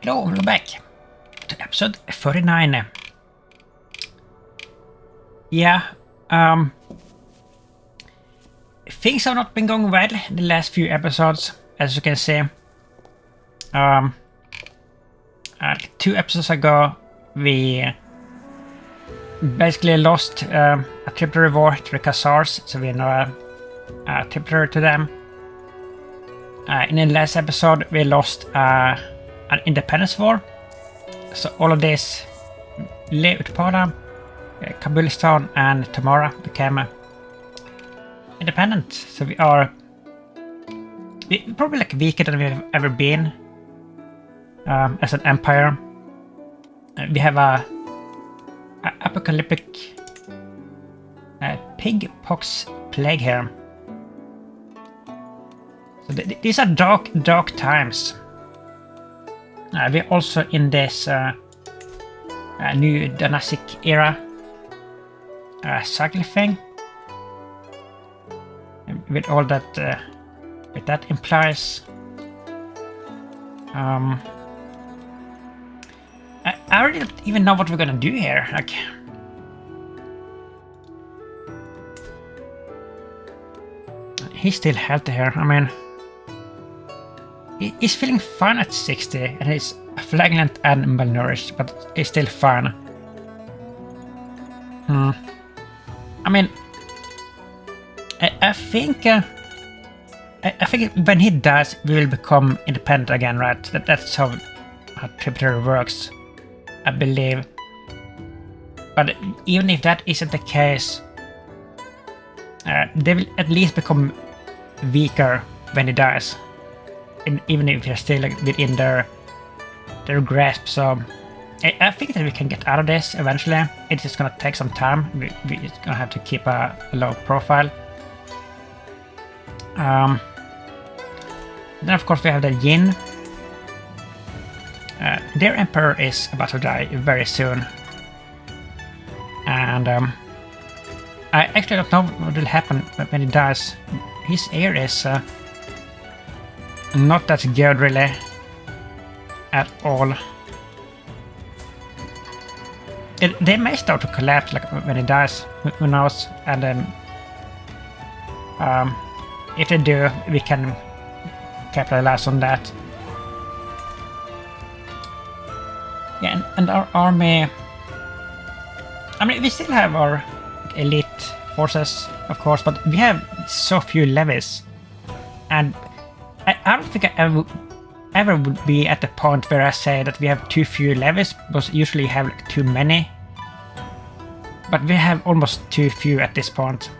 Hello, we're back to episode 49. Yeah, things have not been going well the last few episodes, as you can see. 2 episodes ago, we basically lost a tributary war to the Khazars, so we are now a tributary to them. In the last episode, we lost an independence war. So all of this, Le Utpala, Kabulistan and Tamara became independent. So we are probably like weaker than we've ever been as an empire. We have a apocalyptic pig pox plague here. So these are dark times. We're also in this new dynastic era cycle thing, with all that that implies. I already don't even know what we're gonna do here. Like, he's still healthy here. I mean, he's feeling fine at 60, and he's flagrant and malnourished, but he's still fine. I mean, I think when he dies, we will become independent again, right? That's how tributary works, I believe. But even if that isn't the case, they will at least become weaker when he dies. Even if they're still like within their grasp. So I think that we can get out of this eventually. It's just gonna take some time. We're just gonna have to keep a low profile. Then of course we have the Yin. Their emperor is about to die very soon. And I actually don't know what will happen when he dies. His heir is not that good really at all. They may start to collapse like when he dies, who knows? And then if they do, we can capitalize on that. Yeah, and our army, I mean, we still have our elite forces, of course, but we have so few levies, and I don't think I ever would be at the point where I say that we have too few levies, because usually you have like too many. But we have almost too few at this point.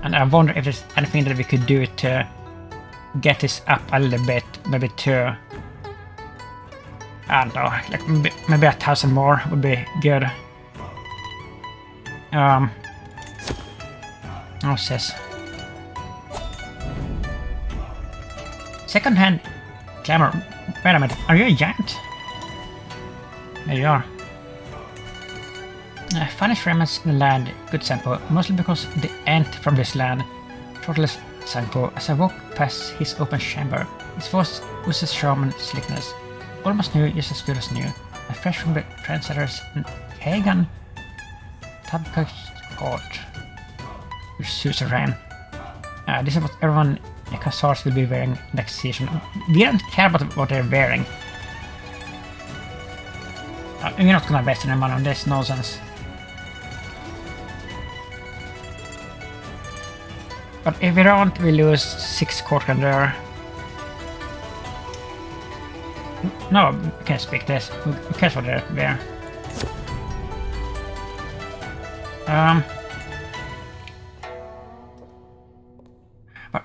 And I wonder if there's anything that we could do to get this up a little bit, maybe to, I don't know, like maybe 1,000 more would be good. What's this? Second-hand clamor. Wait a minute, are you a giant? There you are. Finest remnants in the land, good sample, mostly because the ant from this land, shortless sample, as I walk past his open chamber. His voice oozes charm and slickness. Almost new, just as good as new. And fresh from the trendsetters in Hagan, Tabka Court, your suzerain. This is what everyone in Khazars will be wearing next season. We don't care about what they're wearing. We're not gonna waste any money on this nonsense. But if we don't, we lose 6 court grandeur. No, we can't speak this. Who cares what they're wearing?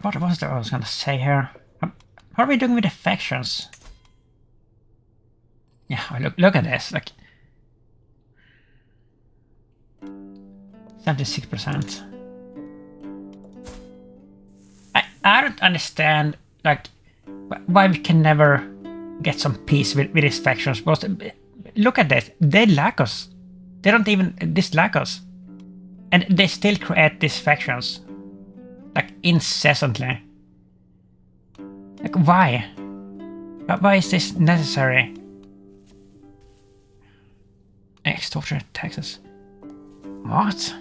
What was that I was gonna say here? How are we doing with the factions? Yeah, look at this, like 76%. I don't understand like why we can never get some peace with these factions. Because look at this, they lack us. They don't even dislike us, and they still create these factions like incessantly. Like why? But why is this necessary? Extortionate taxes. What?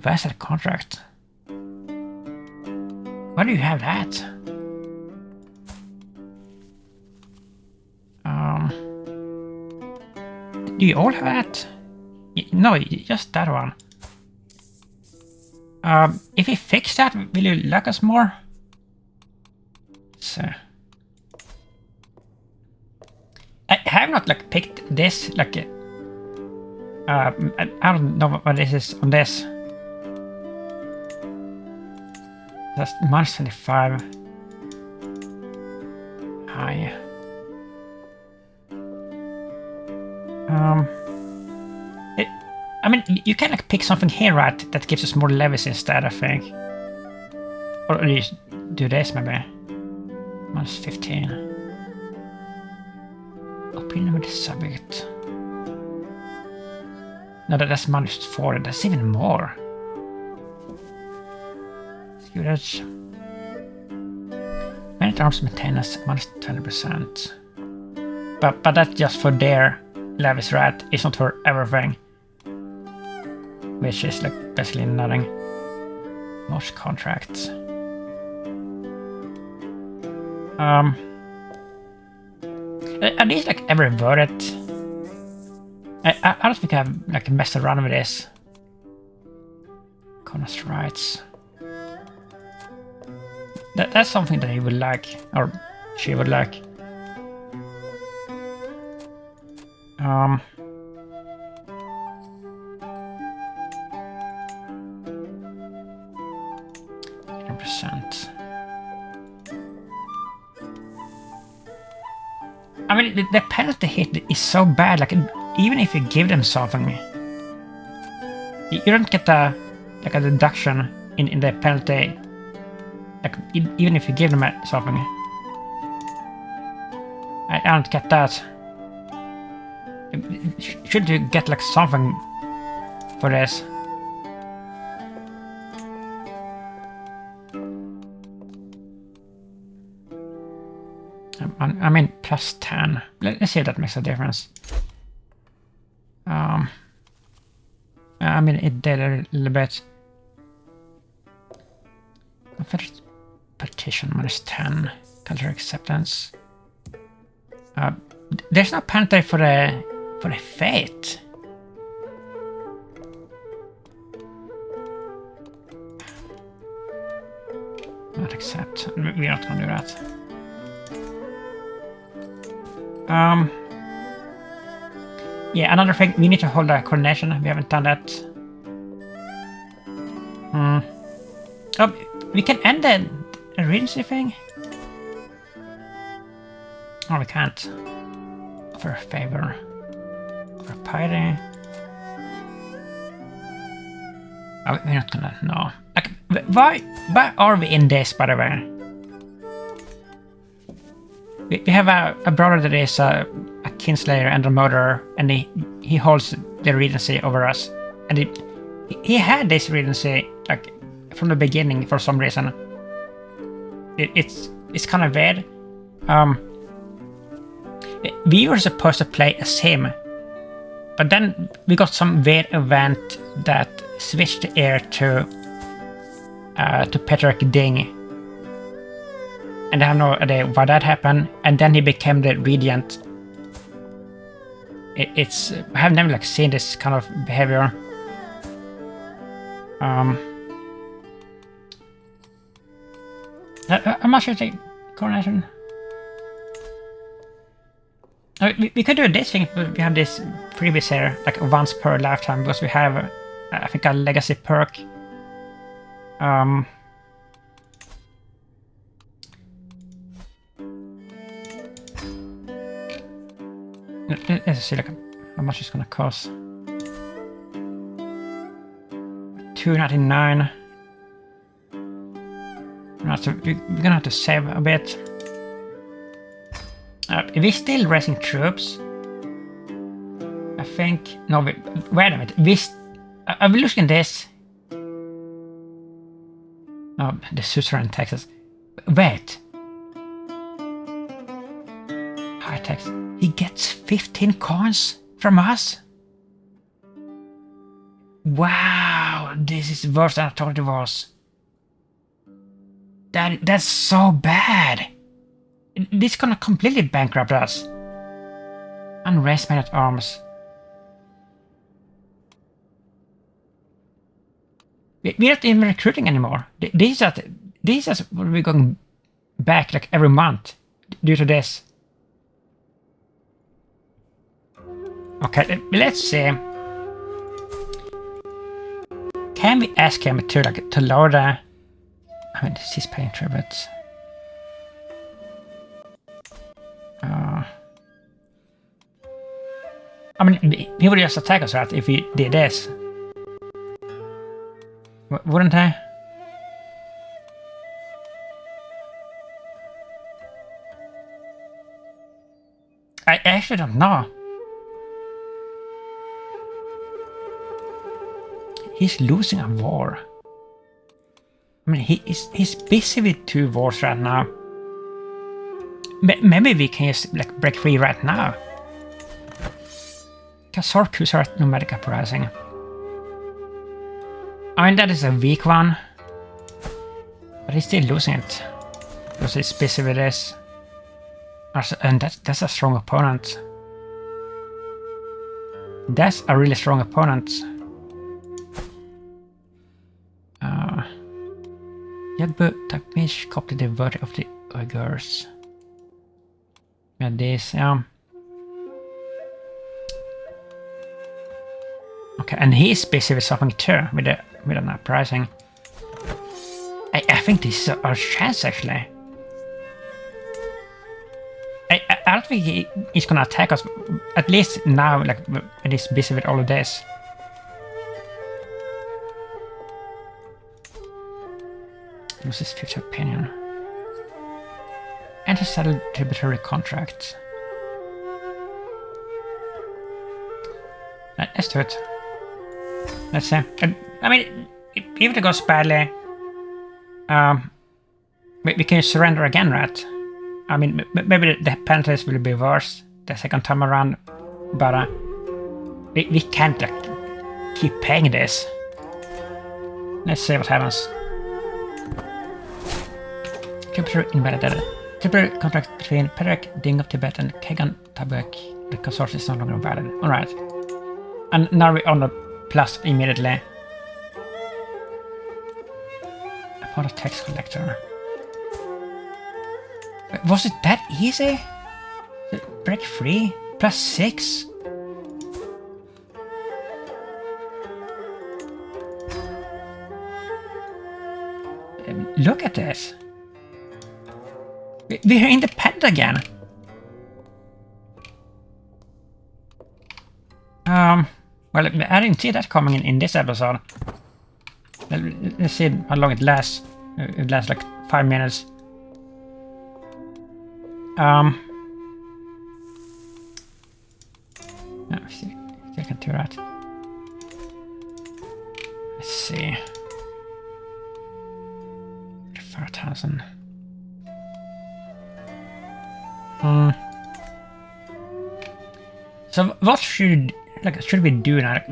Where's that contract? Why do you have that? Do you all have that? No, just that one. If we fix that, will you like us more? So I have not like picked this like I don't know what this is on this. That's -25. High. I mean, you can like pick something here, right? That gives us more levies instead, I think. Or you do this maybe. -15. Opinion with the subject. No, that's -40. That's even more. That's Managed arms maintenance -20%. But that's just for their levies, right? It's not for everything. Which is like basically nothing. Most contracts. Are these like ever worth it? I don't think I've like messed around with this. Connor's rights. That's something that he would like, or she would like. %. I mean, the penalty hit is so bad. Like, even if you give them something, you don't get a deduction in the penalty. Like, even if you give them something, I don't get that. Should you get like something for this? I mean, +10. Let's see if that makes a difference. I mean, it did a little bit. Petition -10. Cultural acceptance. There's no penalty for the fate. Not accept. We're not gonna do that. Yeah, another thing, we need to hold a coordination. We haven't done that. Oh, we can end the regency thing. Oh, we can't. For a favor. For piety. Oh, we're not gonna know. Like, why are we in this, by the way? We have a brother that is a kinslayer and a murderer, and he holds the regency over us. And he had this regency like from the beginning for some reason. It's kind of weird. We were supposed to play as him, but then we got some weird event that switched the heir to Petrick Ding. And I have no idea why that happened. And then he became the regent. I have never like seen this kind of behavior. How much should I take coronation? We could do this thing, but we have this freebies here, like once per lifetime, because we have, I think, a legacy perk. Let's see like how much it's gonna cost. $2.99. We're gonna have to save a bit. We're still raising troops. I think. No, wait a minute. Are we looking at this? Oh, the suzerain taxes. Wait. High tax. He gets 15 coins from us? Wow, this is worse than I thought it was. That's so bad. This is gonna completely bankrupt us. Unraised men at arms. We're not even recruiting anymore. These are we're going back like every month due to this. Okay, let's see. Can we ask him to lower the? I mean, he's paying tributes. I mean, he would just attack us, right? If we did this, wouldn't he? I actually don't know. He's losing a war. I mean, he's busy with 2 wars right now. Maybe we can just like break free right now. Crusader Kings are nomadic uprising. I mean, that is a weak one, but he's still losing it because he's busy with this. And that's a strong opponent. That's a really strong opponent. But Takmish copied the word of the Uyghurs. Yeah, this, okay, and he's busy with something too, with an uprising. I think this is our chance, actually. I don't think he's gonna attack us, at least now, like, when he's busy with all of this. What's his future opinion? And to settle tributary contracts. Let's do it. Let's see. I mean, if it goes badly, we can surrender again, right? I mean, maybe the penalties will be worse the second time around, but we can't like keep paying this. Let's see what happens. Tributary invalidated. Tributary contract between Perek, Ding of Tibet, and Kagan Tabuk. The consortium is no longer valid. Alright. And now we're on the plus immediately. Upon a tax collector. Was it that easy? Break free? Plus 6? Look at this. We're independent again. Well, I didn't see that coming in this episode. Let's see how long it lasts. It lasts like 5 minutes. Let's see if I can do that. Let's see. 5,000. So what should we do now?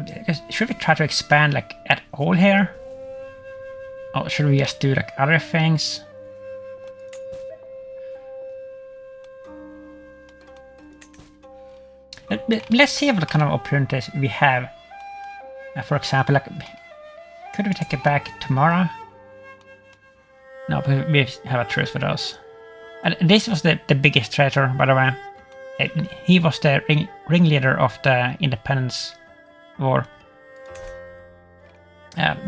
Should we try to expand like at all here? Or should we just do like other things? Let's see what kind of opportunities we have. For example, like, could we take it back tomorrow? No, but we have a truce with those. And this was the biggest traitor, by the way. He was the ringleader of the Independence War.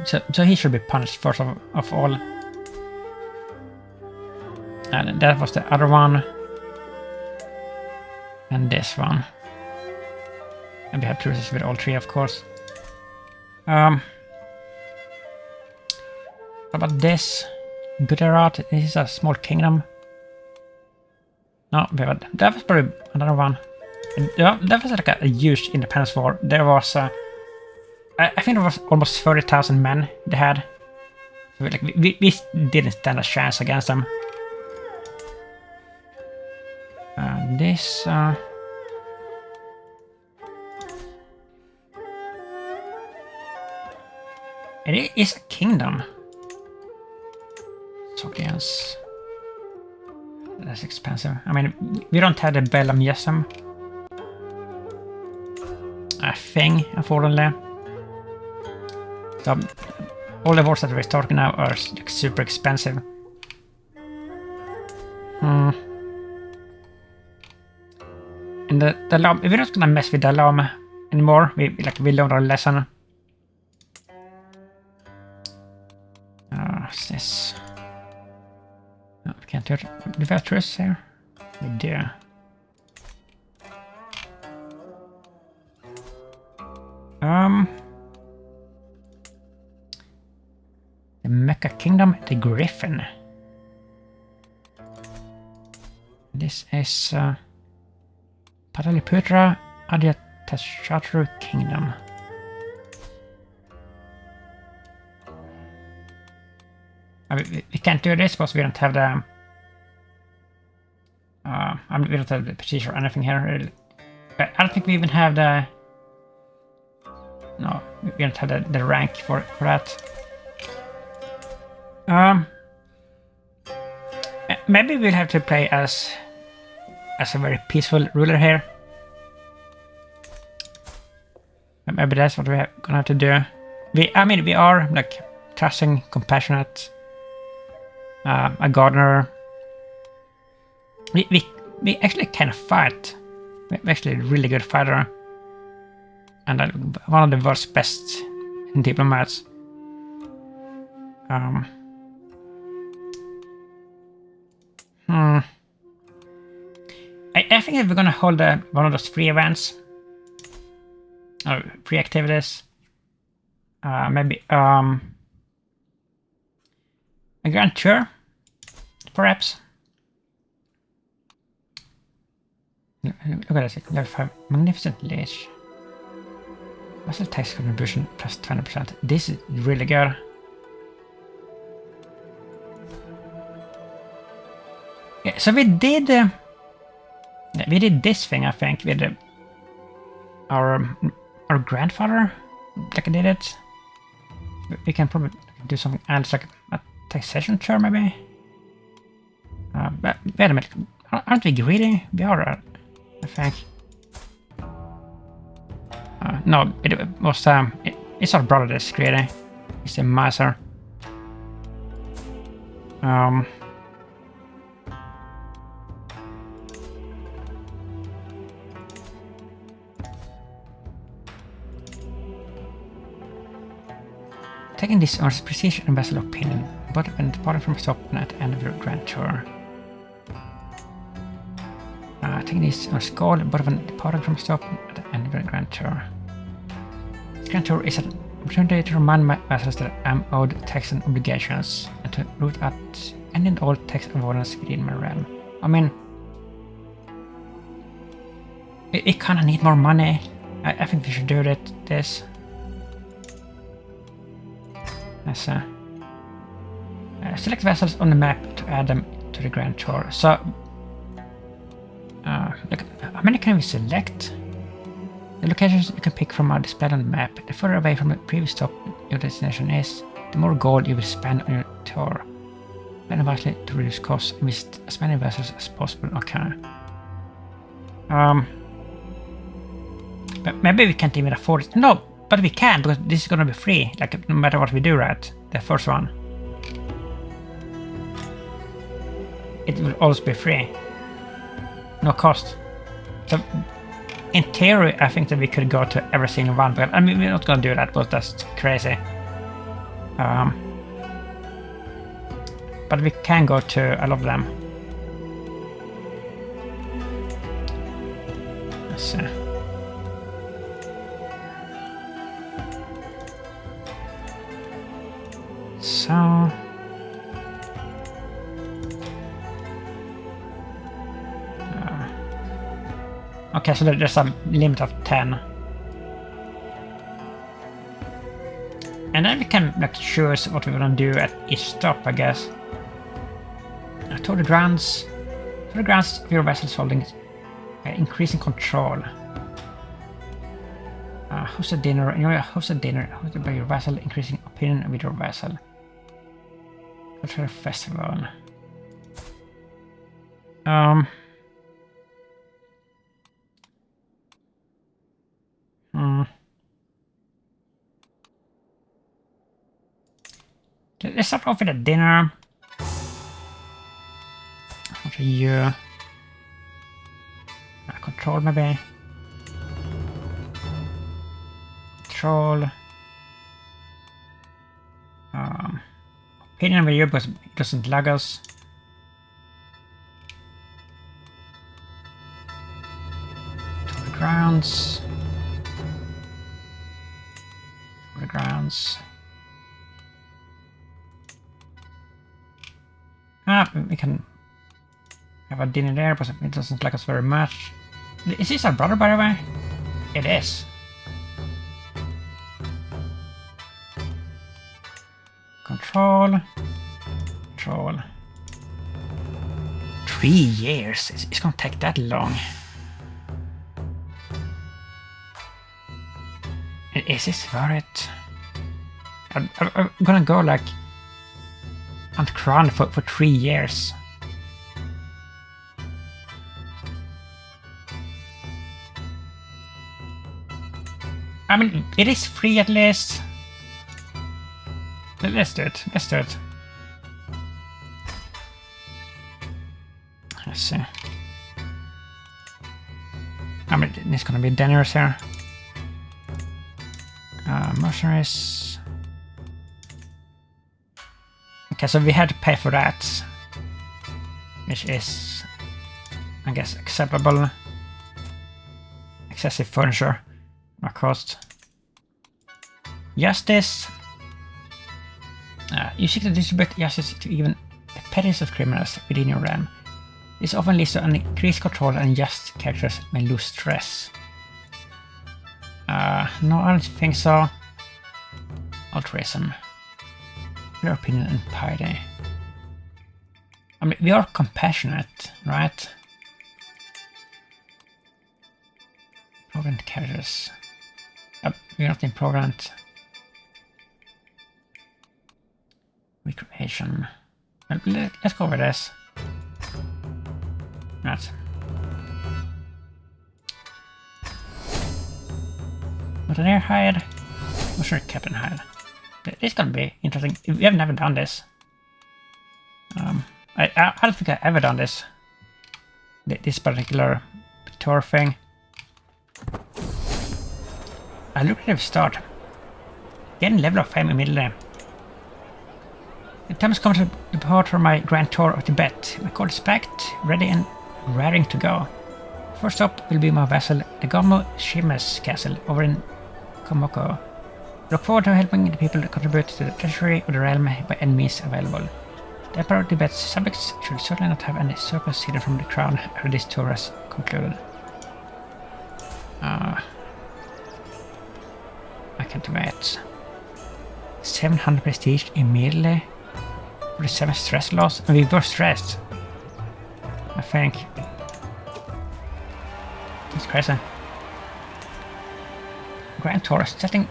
So he should be punished first of all. And that was the other one. And this one. And we have truces with all 3, of course. What about this? Gujarat, this is a small kingdom. No, that was probably another one. That was like a huge independence war. There was, I think there was almost 30,000 men they had. So like, we didn't stand a chance against them. This... It is a kingdom. So yes. That's expensive. I mean, we don't have the Bellum Yesem. A thing, unfortunately. So, all the wars that we're talking now are like, super expensive. And the llama, we're not gonna mess with the llama anymore. We learned our lesson. What's this? No, we can't do it. Do we have truths here? We do. The Mecha Kingdom, the Griffin. This is Pataliputra Adyateshatu Kingdom. We can't do this because we don't have the we don't have the prestige or anything here. I don't think we even have the... No, we don't have the rank for that. Maybe we'll have to play as a very peaceful ruler here. Maybe that's what we're gonna have to do. I mean, we are like trusting, compassionate, a gardener. We actually can fight. We're actually a really good fighter, and one of the world's best diplomats. I think if we're gonna hold one of those free events, or free activities, maybe a grand tour, perhaps. Look at this, level 5, magnificent leash. Vassal tax contribution plus 20%. This is really good. Yeah, so we did this thing, I think, with our grandfather. Like I did it. We can probably do something else, like a taxation tour, maybe. But wait a minute, aren't we greedy? We are, I think. No, it was it's our brother that's greedy. He's a miser. Taking this earns prestige and vessel opinion, but when departing from stop at the end of your grand tour. Taking this earns gold, but when departing from stop at the end of your grand tour. This grand tour is an opportunity to remind my vassals that I am owed tax and obligations, and to root out any and all tax avoidance within my realm. I mean, we kind of need more money. I think we should do this. As select vessels on the map to add them to the grand tour. So, look, how many can we select? The locations you can pick from are displayed on the map. The further away from the previous stop your destination is, the more gold you will spend on your tour. Plan wisely to reduce costs and visit as many vessels as possible. Okay. But maybe we can't even afford it. No! But we can, because this is gonna be free, like no matter what we do, right? The first one. It will always be free. No cost. So, in theory, I think that we could go to every single one, but I mean, we're not gonna do that, because that's crazy. But we can go to a lot of them. Let's see. So... okay, so there's a limit of 10. And then we can like choose what we're gonna do at each stop, I guess. Tour de Grants, For the grants of your vessel's holding, increasing control. Host a dinner. Enjoy a hosted dinner hosted by your vessel, increasing opinion with your vessel. Cultural festival. Let's start off with a dinner. What are you? Control maybe. Control. Opinion with you because it doesn't lag us. To the grounds. To the grounds. We can have a dinner there, but it doesn't like us very much. Is this our brother, by the way? It is. Control. Control. 3 years? It's gonna take that long. Is this worth it? I'm gonna go like on crown for 3 years. I mean, it is free at least. Let's do it. Let's do it. Let's see. I mean, it's gonna be dinners here. Mercenaries. Okay, so we had to pay for that, which is, I guess, acceptable. Excessive furniture, no cost. Justice. You seek to distribute justice to even the pettiest of criminals within your realm. This often leads to an increased control, and just characters may lose stress. No, I don't think so. Altruism. Your opinion and piety. I mean, we are compassionate, right? Programmed characters. We're not in programmed. Recreation. Let's go with this. Right. Mountaineer hide. I'm sure Captain hide. This is gonna be interesting. We have never done this. I don't think I've ever done this. This particular tour thing. A lucrative start. Gain level of fame immediately. The time has come to depart for my grand tour of Tibet. My court is packed, ready and raring to go. First up will be my vessel, the Gamo Shimas Castle over in Komoko. Look forward to helping the people contribute to the treasury of the realm by any means available. The Emperor of Tibet's subjects should certainly not have any surplus hidden from the crown after this tour has concluded. I can't wait. 700 prestige immediately for the 7 stress loss, and we were stressed, I think. It's crazy. Grand Tourist settling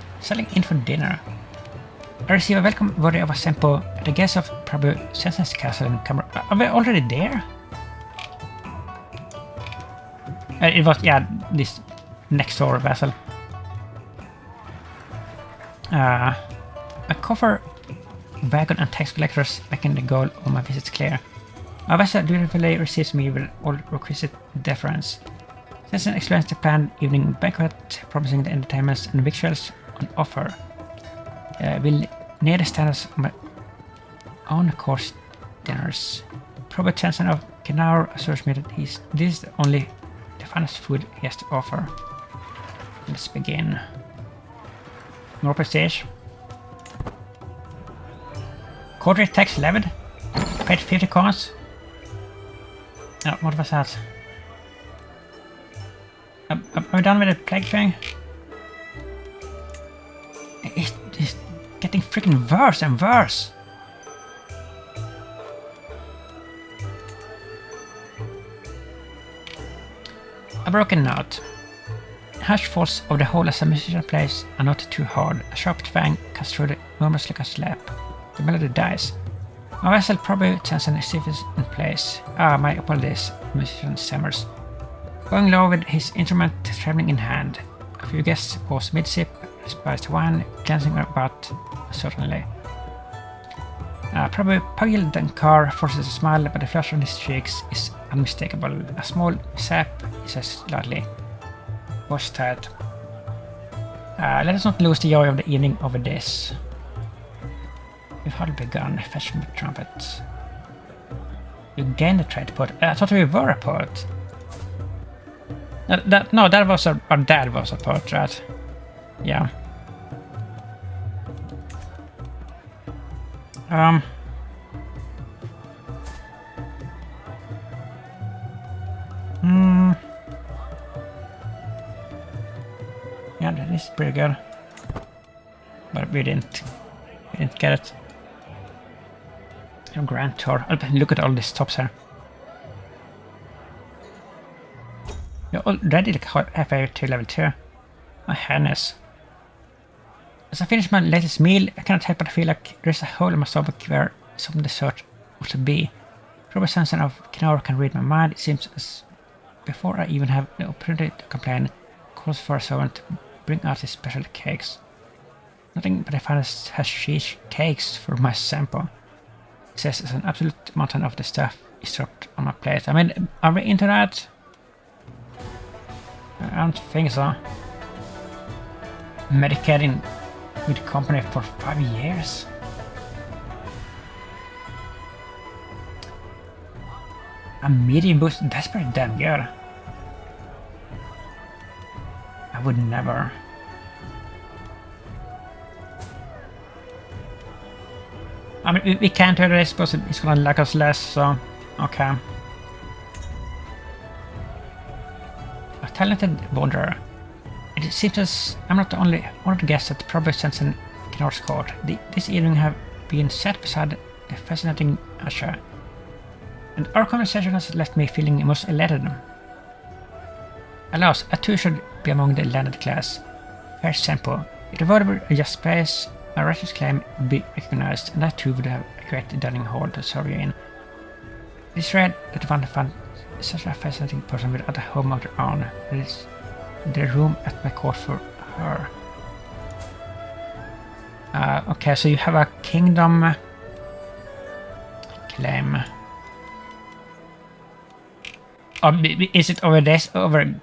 in for dinner. I receive a welcome worthy of a Sempo at the guest of Prabhu Sensen's castle in Camera. Are we already there? It was, yeah, this next door vessel. A coffer, wagon and tax collectors making the goal of my visits clear. My vessel dutifully receives me with all requisite deference. Sensen explains the planned evening banquet, promising the entertainments and victuals on offer. Will near the standards of my own course dinners. Probert Sensen of Kenaur assures me that this is the finest food he has to offer. Let's begin. More prestige. Quarterly tax levied. Paid 50 coins. Oh, what was that? Am I done with the plague thing? It's getting freaking worse and worse. A broken note. Harsh falls of the hole as a musician plays are not too hard. A sharp twang cuts through the murmurs like a slap. The melody dies. My vessel probably sends an stiffness in place. My apologies, the musician stammers. Going low with his instrument trembling in hand. A few guests pause mid-sip, spice wine, glancing about, certainly. Probably pugyel the car forces a smile, but the flush on his cheeks is unmistakable. A small sap, he says slightly. Was that? Let us not lose the joy of the evening over this. We've hardly begun. Fetch me trumpet. You gained a trade poet. I thought we were a poet. No, that was our dad was a poet, right? Yeah. Yeah, that is pretty good. But we didn't get it. Grand Tour. Look at all these tops here. You're already like halfway to level 2. My highness. As I finish my latest meal, I cannot help but feel like there's a hole in my stomach where some dessert ought to be. Robert Sanson of Knorr can read my mind. It seems as before I even have the opportunity to complain, calls for a servant to bring out his special cakes. Nothing but I find hashish cakes for my sample. It says it's an absolute mountain of the stuff is dropped on my plate. I mean, are we into that? I don't think so. Medicating with the company for 5 years? A medium boost? That's pretty damn good. I would never. I mean, we can't do this because it's gonna lack us less, so okay. A talented wanderer. It seems as I'm not the only one of the guests that probably sends in Knorr's court. This evening have been sat beside a fascinating usher, and our conversation has left me feeling most elated. Alas, I too should be among the landed class. Fair sample. If the word were a just place, my righteous claim would be recognized, and I too would have a great dining hall to serve you in. It is rare that one found such a fascinating person without a home of their own. There is the room at my court for her. Okay, so you have a kingdom claim. Is it over this, over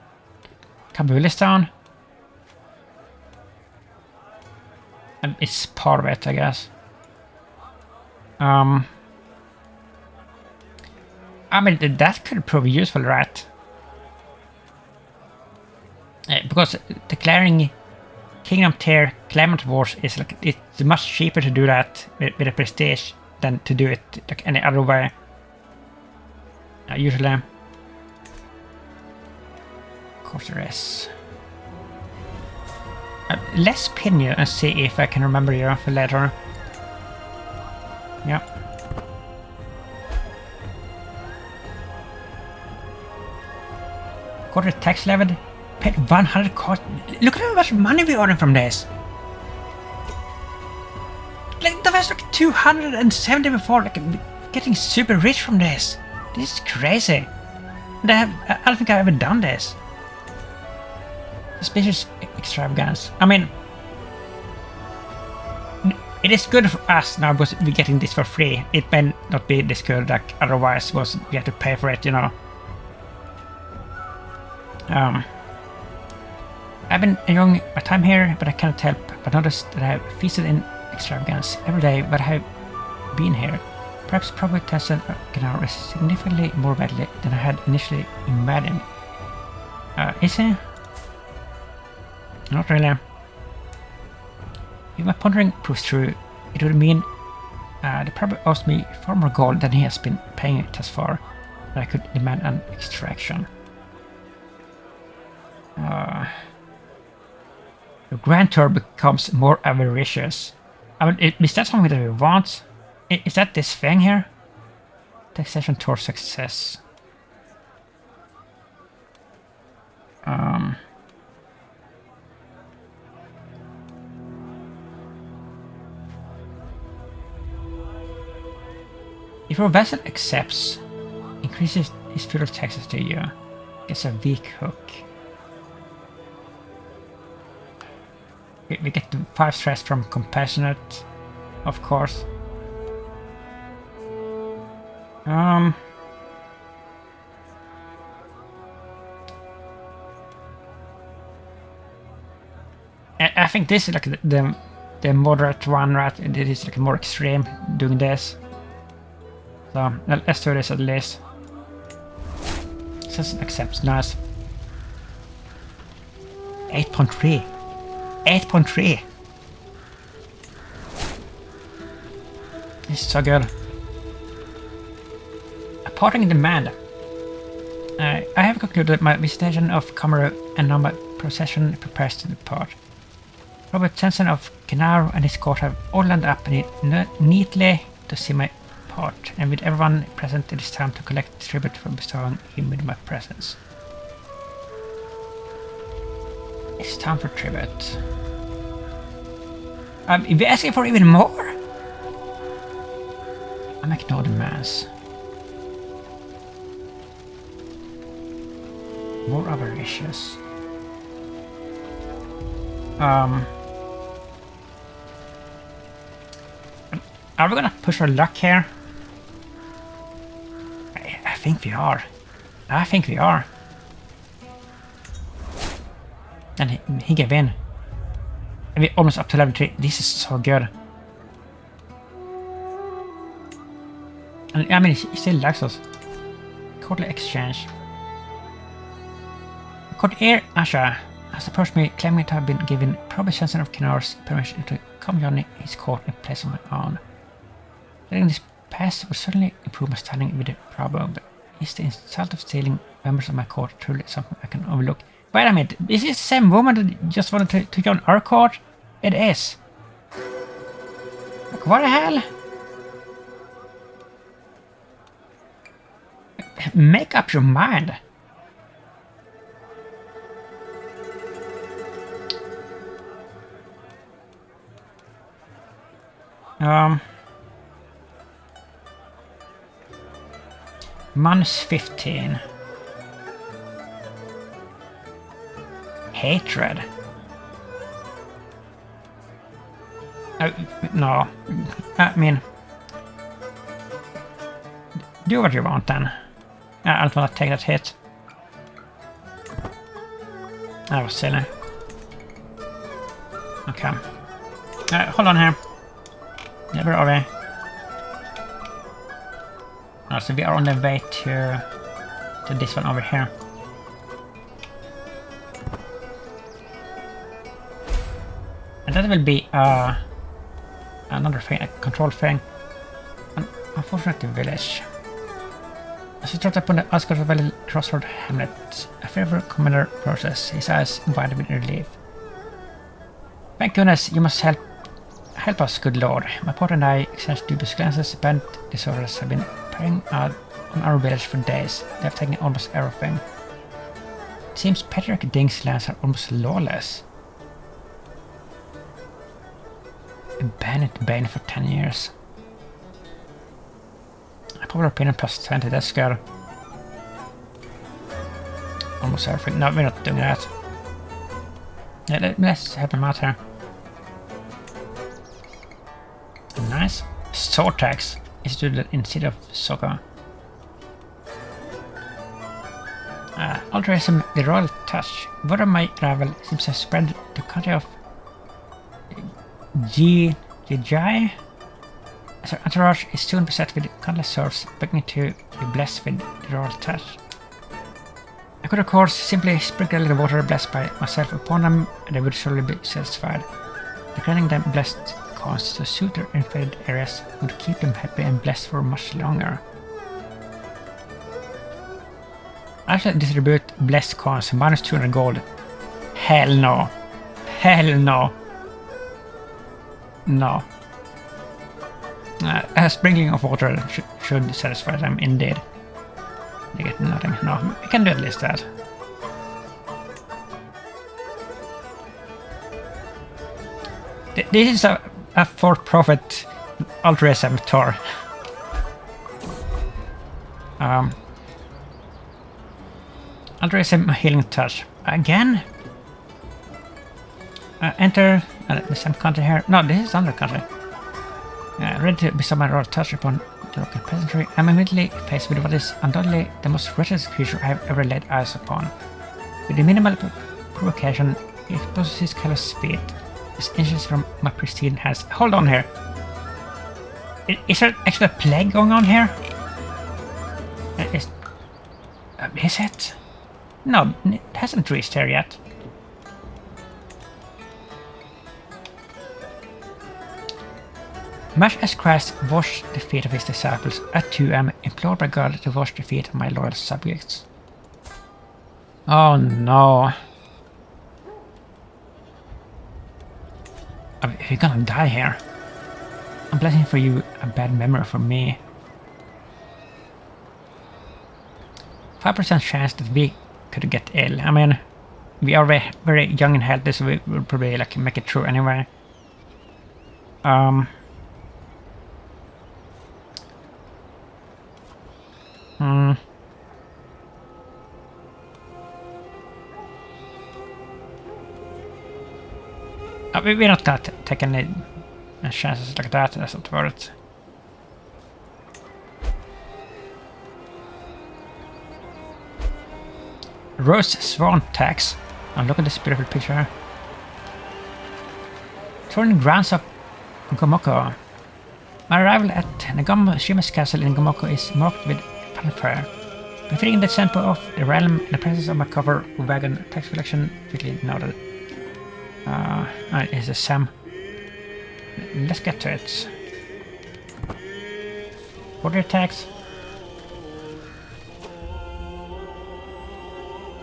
Kabulistan? It's part of it, I guess. I mean, that could prove useful, right? Because declaring Kingdom Tier Climate Wars is like, it's much cheaper to do that with a prestige than to do it like any other way. Usually. Of course there is. Let's pin you and see if I can remember you for later. Yeah. Quarter tax levied. Paid 100 cost. Look at how much money we earning from this. Like, that was like 270 before. Like, getting super rich from this. This is crazy. And I don't think I've ever done this. Suspicious extravagance. I mean, it is good for us now because we're getting this for free. It may not be this good like otherwise was we have to pay for it, you know. I've been enjoying my time here, but I cannot help but notice that I have feasted in extravagance every day but I have been here. Perhaps probably Tesla can is significantly more badly than I had initially imagined. Is he? Not really. If my pondering proves true, it would mean they probably owes me far more gold than he has been paying it thus far, that I could demand an extraction. The Grand Tour becomes more avaricious. I mean, is that something that we want? Is that this thing here? Taxation Tour success. your vessel accepts, increases his feudal taxes to you. Gets a weak hook. We get 5 stress from compassionate, of course. I think this is like the moderate one, right? It is like more extreme doing this. So let's do this at least. Says accepts, nice. 8.3. 8.3. This is so good. A parting demand. I have concluded my visitation of Kamaru and now my procession prepares to depart. Robert Jensen of Genaro and his court have all lined up neatly to see my part, and with everyone present it is time to collect tribute for bestowing him with my presence. It's time for tribute. If you're asking for even more, I make no demands. More avaricious. Are we gonna push our luck here? I think we are. I think we are. And he gave in. And we're almost up to level 3. This is so good. And I mean, he still likes us. Courtly exchange. Courtier Asha has approached me claiming to have been given Probate Chancellor of Kinaro's permission to come join his court in place of my own. Letting this pass would certainly improve my standing with the Probo, but is the insult of stealing members of my court truly something I can overlook? Wait a minute, is this the same woman that just wanted to join our court? It is. Like, what the hell? Make up your mind. -15. Hatred. No. I mean, do what you want then. I don't want to take that hit. That was silly. Okay. Hold on here. Yeah, where are we? Oh, so we are on the way to this one over here. And that will be another thing, a control thing. An unfortunate village. As we trot upon the outskirts of Valley Crossroad Hamlet, a favorite commander process, his eyes wide with relief. Thank goodness, you must help us, good lord. My partner and I exchanged dubious glances. Bent disorders have been preying out on our village for days. They have taken almost everything. It seems Patriarch Ding's lands are almost lawless. Abandoned Bane for 10 years. Popular opinion plus 20, that's good. Almost everything. No, we're not doing that. Yeah, let's help him out here. Nice. Sword tax instituted in City of Soka. Altruism, the royal touch. Word of my rival seems to have spread the country of Jai. As our entourage is soon beset with countless serfs, begging to be blessed with the royal touch. I could of course simply sprinkle a little water blessed by myself upon them, and they would surely be satisfied. The granting them blessed coins to suit their infaded areas would keep them happy and blessed for much longer. I shall distribute blessed coins minus 200 gold. Hell no. Hell no. No. A sprinkling of water should satisfy them indeed. They get nothing. No, we can do at least that. This is a for-profit altruism tour. Altruism healing touch. Again? Enter the same country here. No, this is another country. Ready to bestow my royal touch upon the local peasantry. I'm immediately faced with what is undoubtedly the most wretched creature I have ever laid eyes upon. With a minimal provocation, he exposes his callous feet, his inches from my pristine hands. Hold on here. Is there actually a plague going on here? Is it? No, it hasn't reached here yet. Much as Christ washed the feet of his disciples, I too am implored by God to wash the feet of my loyal subjects. Oh no. You're gonna die here. A blessing for you, a bad memory for me. 5% chance that we could get ill. I mean, we are very, very young and healthy, so we will probably like make it through anyway. We're not gonna take any chances like that. That's not worth it. Rose Swan tax. Oh, look at this beautiful picture. Touring grounds of Gomoko. My arrival at Nagamo Shima's castle in Gomoko is marked with fanfare. Befitting the tempo of the realm in the presence of my cover wagon tax collection quickly noted. It's a Sam. Let's get to it. Border tax.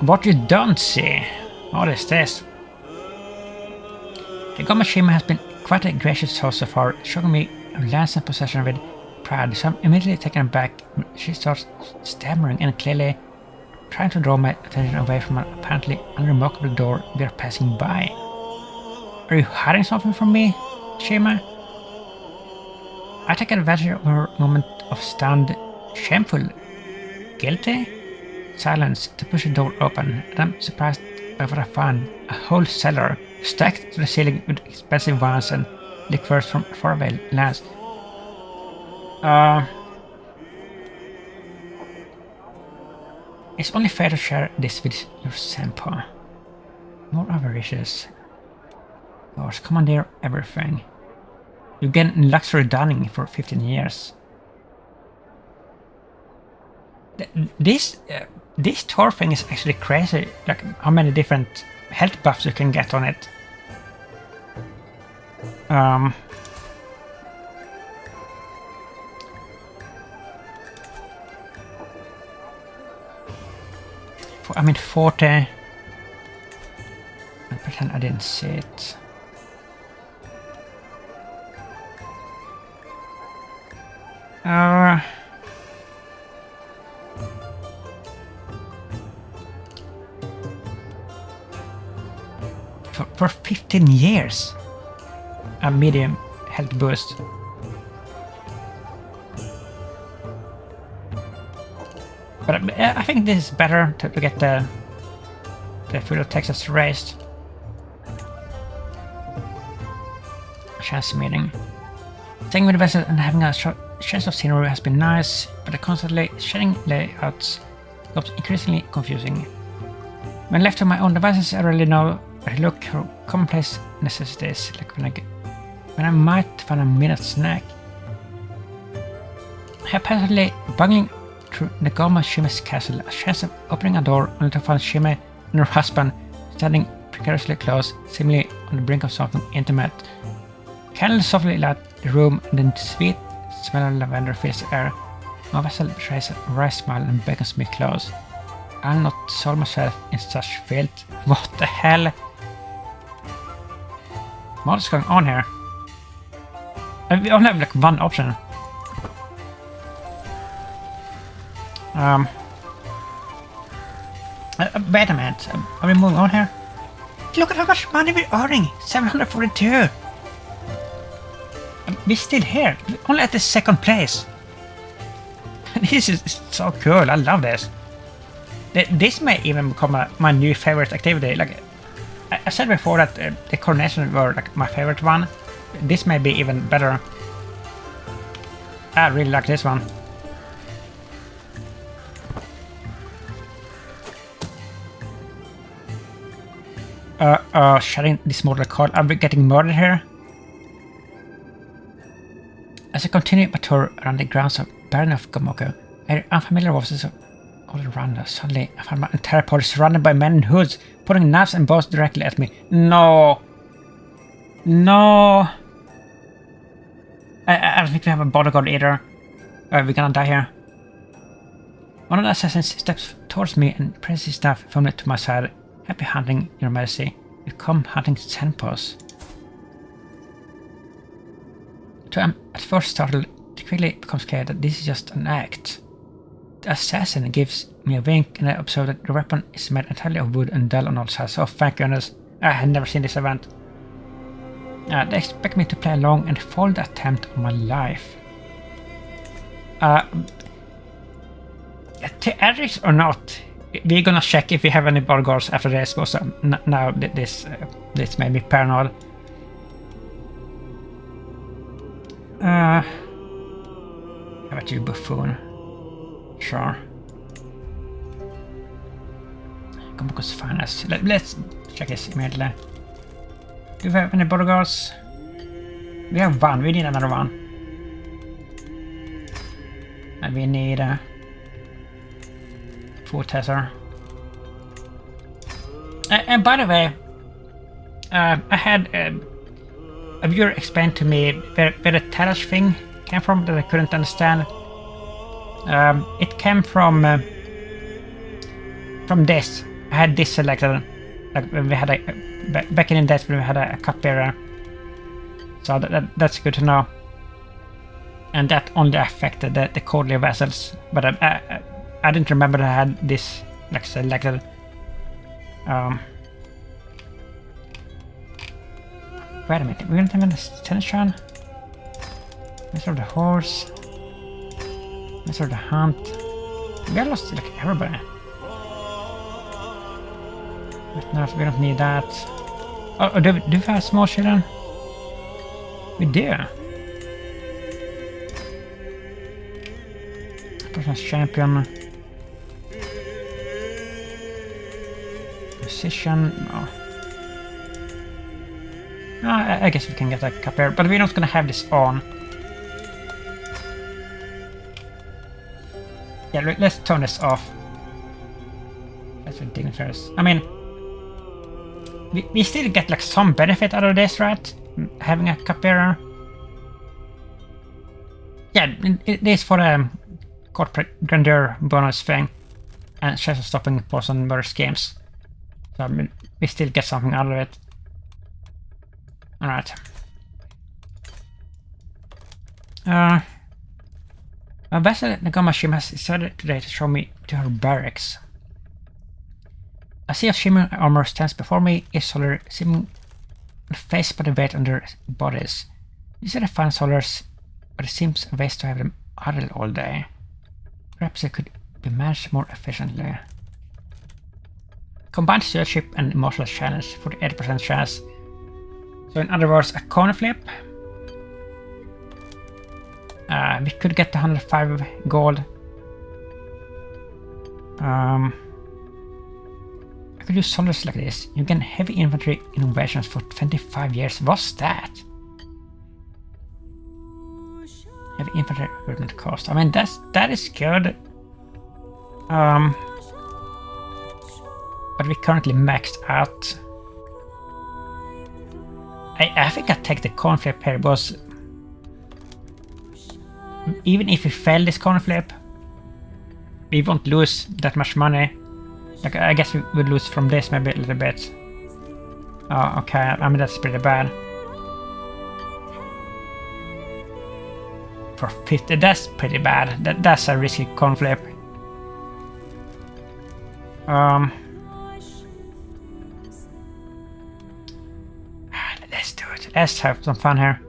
What you don't see. What is this? The Gomashima has been quite a gracious host so far, showing me lands and possession with pride, so I'm immediately taken aback. She starts stammering and clearly trying to draw my attention away from an apparently unremarkable door we are passing by. Are you hiding something from me, Shima? I take advantage of her moment of stunned, shameful, guilty silence to push the door open, and I'm surprised by what I find: a whole cellar stacked to the ceiling with expensive wines and liqueurs from faraway lands. It's only fair to share this with your senpai. More avaricious. Gosh, commandeer everything. You get luxury dining for 15 years. This tour thing is actually crazy. Like how many different health buffs you can get on it. I mean 40. I pretend I didn't see it. For 15 years, a medium health boost. But I think this is better to get the food of Texas raised. Chance meeting. Staying with the vessel and having a short chance of scenery has been nice, but the constantly shedding layouts becomes increasingly confusing. When left to my own devices, I really know where to look for commonplace necessities, like when I might find a minute snack. Haphazardly bungling through Nagama Shime's castle, a chance of opening a door only to find Shime and her husband standing precariously close, seemingly on the brink of something intimate. Candles softly light the room, and the sweet smell of lavender fills the air. My vessel betrays a wry smile and beckons me close. I'll not soil myself in such filth. What the hell? What is going on here? We only have like one option. Wait a minute. Are we moving on here? Look at how much money we're earning! 742! We're still here. We're only at the second place. This is so cool. I love this. This may even become my new favorite activity. Like I said before that the coronation were like my favorite one. This may be even better. I really like this one. Sharing this mortal coil. Are we getting murdered here? As I continue my tour around the grounds of Baron of Gomoko, I unfamiliar voices all around us. Suddenly, I found my entire party surrounded by men in hoods, putting knives and bows directly at me. No! No! I don't think we have a bodyguard either. We're gonna die here. One of the assassins steps towards me and presses his knife firmly to my side. Happy hunting, your majesty. You come hunting Senpos. So I'm at first startled, it quickly becomes clear that this is just an act. The assassin gives me a wink and I observe that the weapon is made entirely of wood and dull on all sides. Oh, thank goodness. I had never seen this event. They expect me to play along and foil the attempt on my life. Theatrics or not, we're gonna check if we have any bodyguards after this, because now this made me paranoid. How about you, buffoon? Sure. Gomoko's finest. Let's check this immediately. Do we have any bodyguards? We have one. We need another one. And we need a foot tester. And by the way, I had a viewer explain to me where the Talash thing came from that I couldn't understand. It came from this. I had this selected, like when we had back in the days when we had a cup bearer. So that's good to know. And that only affected the courtly vessels, but I didn't remember that I had this like selected. Wait a minute, we're gonna take the tennis run. Let's the horse. Let's the hunt. We got lost like everybody. But no, we don't need that. Oh, do we have small children? We do. Person's champion. Position. No. I guess we can get a cup here, but we're not gonna have this on. Yeah, let's turn this off. That's ridiculous. I mean, we still get like some benefit out of this, right? Having a cup bearer. Yeah, it is for the corporate grandeur bonus thing, and chance of stopping poison murder schemes. So I mean, we still get something out of it. Alright. A vessel Nagama Shim has decided today to show me to her barracks. A sea of shimmering armor stands before me, each soldier seeming faced by the weight on their bodies. These are the fine soldiers, but it seems a waste to have them idle all day. Perhaps they could be managed more efficiently. Combined stewardship and martial challenge for the 80% chance. So in other words, a coin flip. We could get 105 gold. I could use soldiers like this. You gain heavy infantry innovations for 25 years. What's that? Heavy infantry recruitment cost. I mean, that is good. But we currently maxed out. I think I take the coin flip here because even if we fail this coin flip, we won't lose that much money. Like, I guess we would lose from this maybe a little bit. Oh, okay. I mean, that's pretty bad. For 50, that's pretty bad. That's a risky coin flip. Let's do it. Let's have some fun here.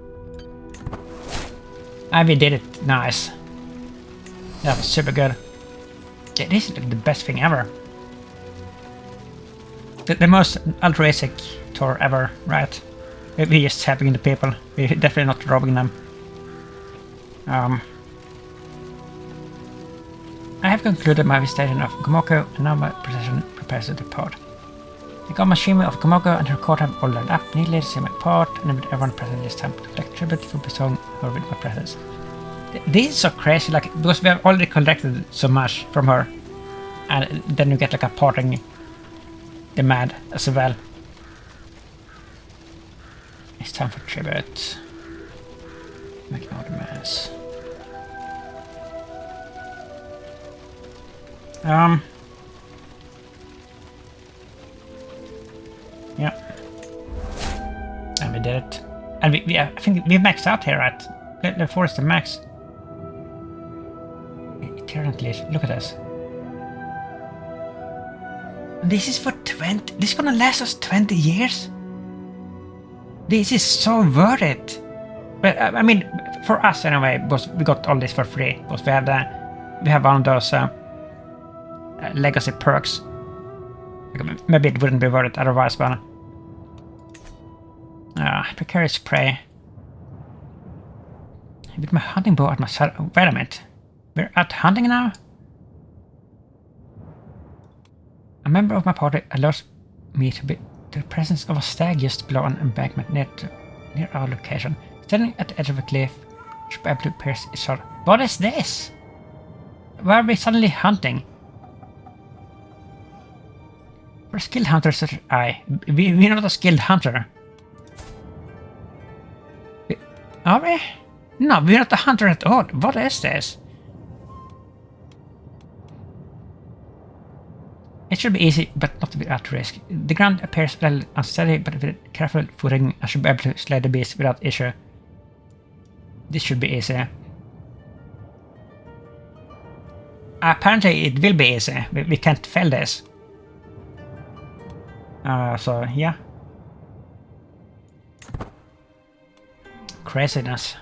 And we did it. Nice. That was super good. Yeah, this is like the best thing ever. The most altruistic tour ever, right? We're just helping the people. We're definitely not robbing them. I have concluded my visitation of Gomoko, and now my procession prepares to depart. The Gamashimi of Gomoko and her court have all lined up neatly to see my part, and with everyone present this time to collect tribute for bestowing her with my presence. This is so crazy, like, because we have already collected so much from her, and then you get like a parting demand as well. It's time for tribute. Make no demands. Yeah. And we did it. And I think we maxed out here at the forest the max. Eternally, look at this. This is for 20. This is gonna last us 20 years. This is so worth it. But I mean, for us anyway, because we got all this for free. Because we have one of those legacy perks. Maybe it wouldn't be worth it otherwise, but precarious prey. With my hunting bow at my side. Wait a minute. We're out hunting now? A member of my party alerts me to the presence of a stag just below an embankment near our location. Standing at the edge of a cliff, should be able to pierce its heart. What is this? Why are we suddenly hunting? For a skilled hunter such as I, we're not a skilled hunter. Are we? No, we're not a hunter at all. What is this? It should be easy, but not to be at risk. The ground appears a little unsteady, but with careful footing, I should be able to slay the beast without issue. This should be easy. Apparently, it will be easy. We can't fail this. So, yeah. Craziness.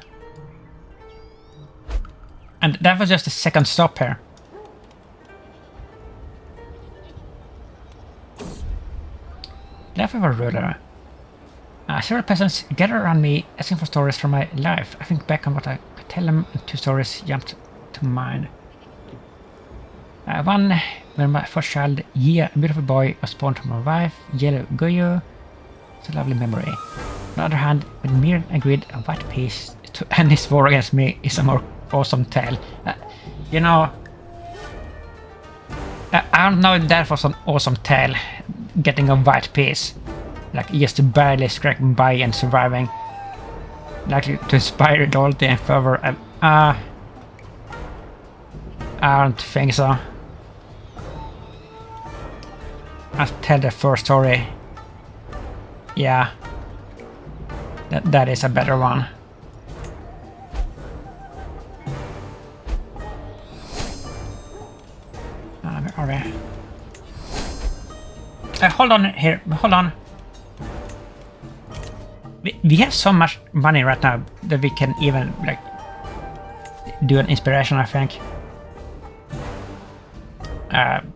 And that was just the second stop here. Life of a ruler. Several peasants gather around me asking for stories from my life. I think back on what I could tell them, and two stories jumped to mind. One where my first child, Yia, a beautiful boy, was born from my wife, Yellow Goyo. It's a lovely memory. On the other hand, when Mir agreed a white piece to end his war against me is a more awesome tale. You know, I don't know if that was an awesome tale. Getting a white piece, like just barely scraping by and surviving, likely to inspire loyalty and fervor. I don't think so. I'll tell the first story. Yeah, that is a better one. Where are we? Hold on here, hold on. We have so much money right now that we can even like do an inspiration, I think.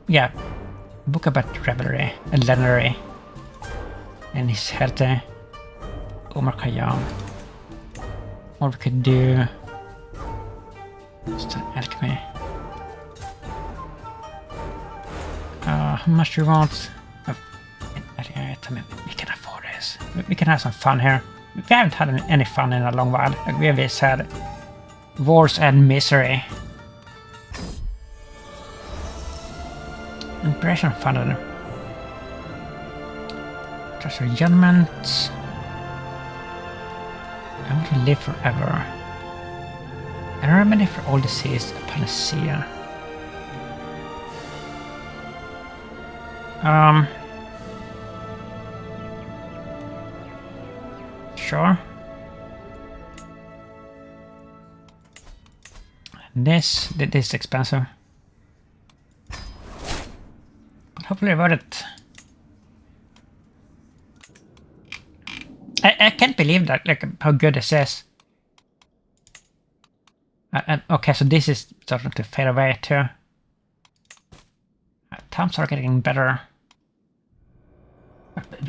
Yeah. Book about revelry and legendary. And he's healthy. Omar Khayyam. Or we could do just an alchemy. How much do you want? I mean, we can afford this. We can have some fun here. We haven't had any fun in a long while. Like, we have just had wars and misery. Impression funded. Treasure judgment. I want to live forever. A remedy for all disease, a panacea. Sure. This is expensive. But hopefully worth it. I can't believe that, like, how good this is. And okay, so this is starting to fade away too. Times are getting better.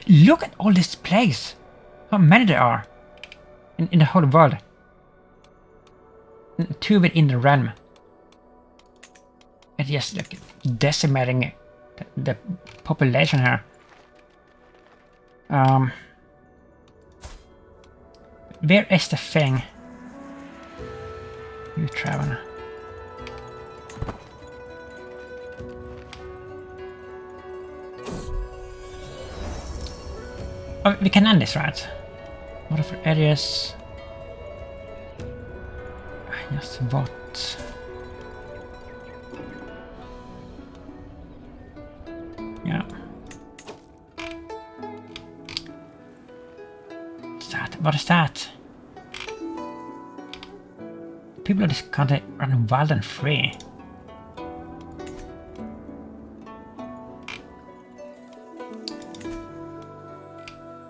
Look at all these plagues! How many there are in the whole world. 2 within the realm. It's just like decimating the population here. Where is the thing? You travel. Oh, we can end this, right? Whatever areas. Just what? Yeah. What's that? What is that? People of this country run wild and free.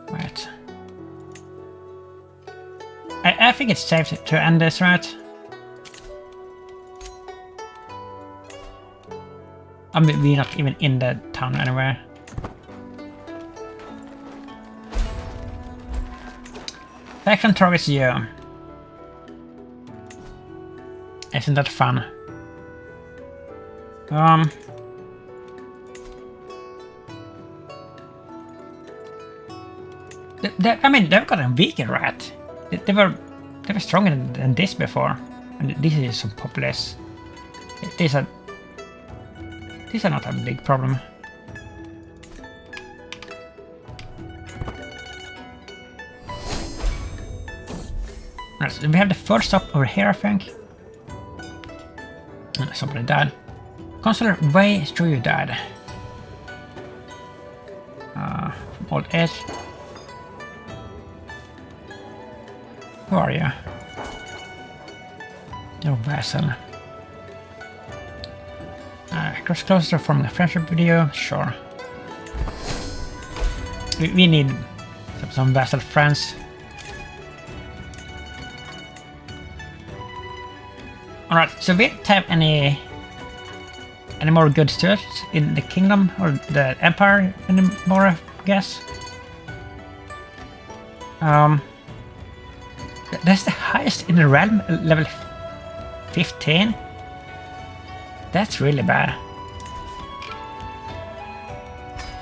Right. I think it's safe to end this, right? I mean, we're not even in the town anywhere. Faction targets you. Isn't that fun? I mean, they've got a weaker rat. They were stronger than this before, and this is some populace. These are not a big problem. Right, so we have the first stop over here, I think. Somebody died. Consular way through you died. From old age. Who are you? Your vassal. Cross closer from the friendship video, sure. We need some vassal friends. Alright, so we don't have any more good stuff in the kingdom or the empire anymore, I guess. That's the highest in the realm, level 15. That's really bad.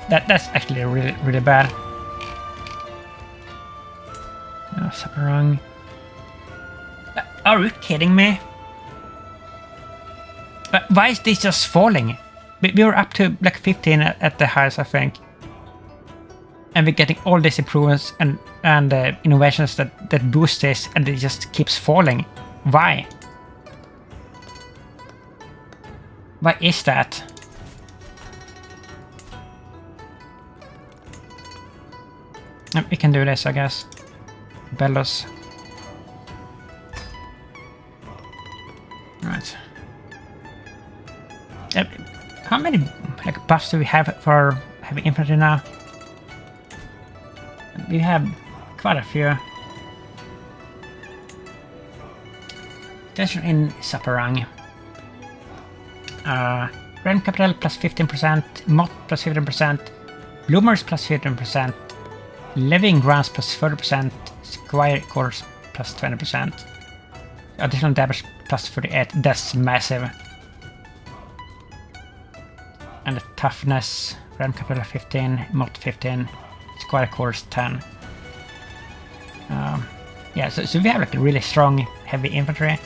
That's actually really bad. Oh, Saparang. Are you kidding me? Why is this just falling? We were up to like 15 at the highest, I think. And we're getting all these improvements and innovations that boost this, and it just keeps falling. Why? Why is that? We can do this, I guess. Bellows. Right. How many like buffs do we have for heavy infantry now? We have quite a few. Tension in Saparang. Realm capital plus 15%, Mott plus 15%, Bloomers plus 15%, Living grounds plus 30%, Squire quarters plus 20%. Additional damage plus 38. That's massive. And the toughness, realm capital 15, Mott 15, Squire quarters 10. Yeah, so we have like a really strong heavy infantry.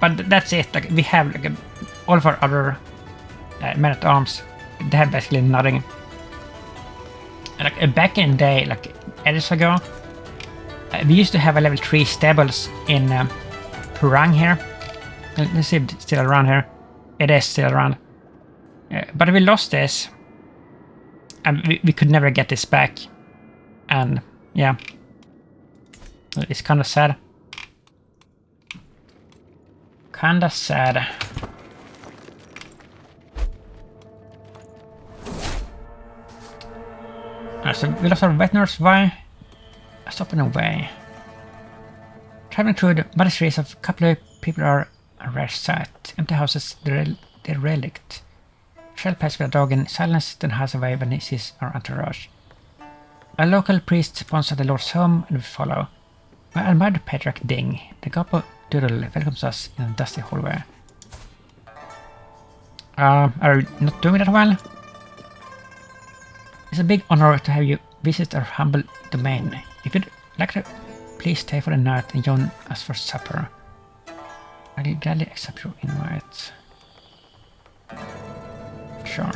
But that's it. Like we have like all of our other men at arms. They have basically nothing. And, like back in the day, like ages ago, we used to have a level 3 stables in Purang here. Let's see if it's still around here. It is still around. But we lost this. And we could never get this back. And yeah. It's kind of sad. Kinda sad. So we lost our veterinars. Why? Stopping away. Traveling through the muddy streets of a couple of people are a rare sight. Empty houses, the relict. Shell passes with a dog in silence, then hides away when he sees our entourage. A local priest sponsors the Lord's home, and we follow. I admire the patriarch Ding. The Gapo Doodle welcomes us in a dusty hallway. Are you not doing that well? It's a big honor to have you visit our humble domain. If you'd like to, please stay for the night and join us for supper. I'll gladly accept your invite. Sure.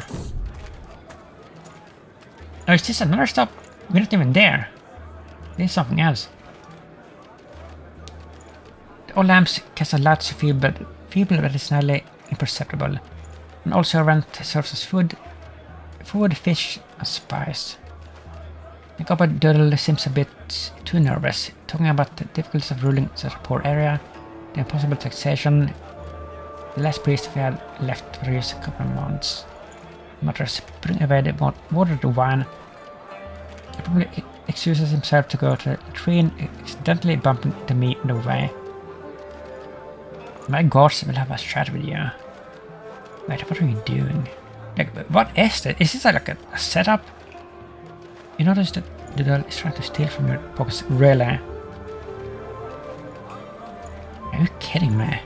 Oh, is this another stop? We're not even there. There's something else. The old lamps cast a light so feeble but it's nearly imperceptible. An old servant serves us food, fish, and spice. The Gobba Doodle seems a bit too nervous, talking about the difficulties of ruling such a poor area, the impossible taxation, the last priest we had left for use a couple of months. Mutters, putting away the water to wine. He probably excuses himself to go to the train, accidentally bumping into me on the way. My gods will have a chat with you. Wait, what are you doing? Like, what is this? Is this like a setup? You notice that the doll is trying to steal from your pockets, really? Are you kidding me?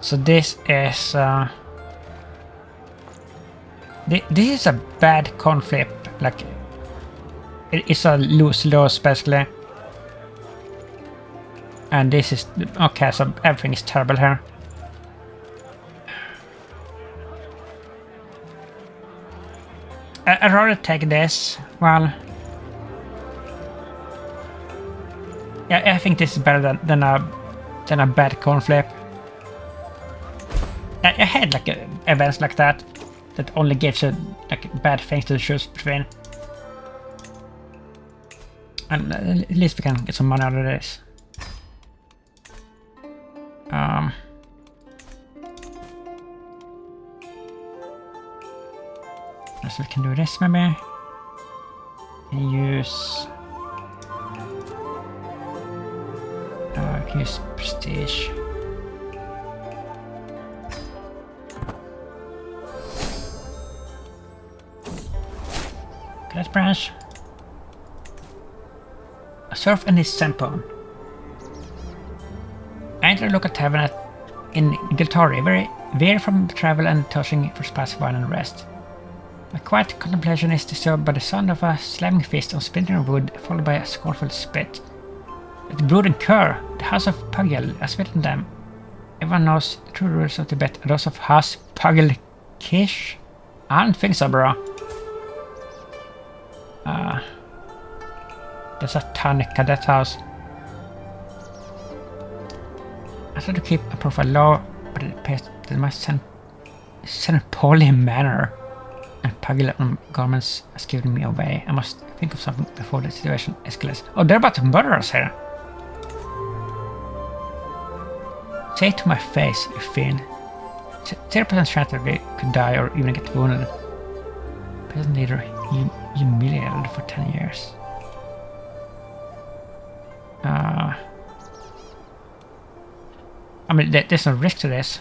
So this is this is a bad coin flip, like it's a lose-lose basically. And this is okay, so everything is terrible here. I'd rather take this. Well, yeah, I think this is better than a bad coin flip. I had like events like that only gives you like bad things to choose between. And at least we can get some money out of this. So we can do this maybe. And use we can use prestige. Let's branch. A surf and his sempon. I entered a local tavern in Giltari, very from travel and touching for spice, wine and rest. My quiet contemplation is disturbed by the sound of a slamming fist on splintering wood, followed by a scornful spit. The brood and cur, the house of Pugyel, has written them. Everyone knows the true rulers of Tibet are those of House Pugyel Kish? I don't think so, bro. There's a tiny cadet house. I try to keep a profile low, but it appears that my poorly manner and Pugyel garments has given me away. I must think of something before the situation escalates. Oh, they're about to murder us here. Say it to my face, you fiend. 0% chance that we could die or even get wounded. Peasant leader humiliated for 10 years. I mean, there's no risk to this.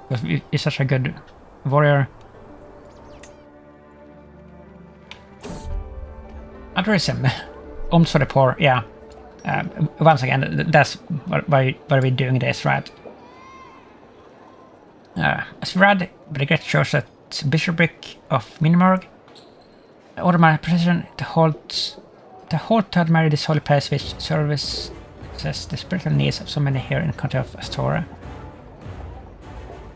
Because he's such a good warrior. Altruism. Alms for the poor, yeah. Once again, that's why we're doing this, right? As we read, the great church at Bishopric of Minimorg, I order my procession to halt to admire this holy place which services the spiritual needs of so many here in the country of Astora.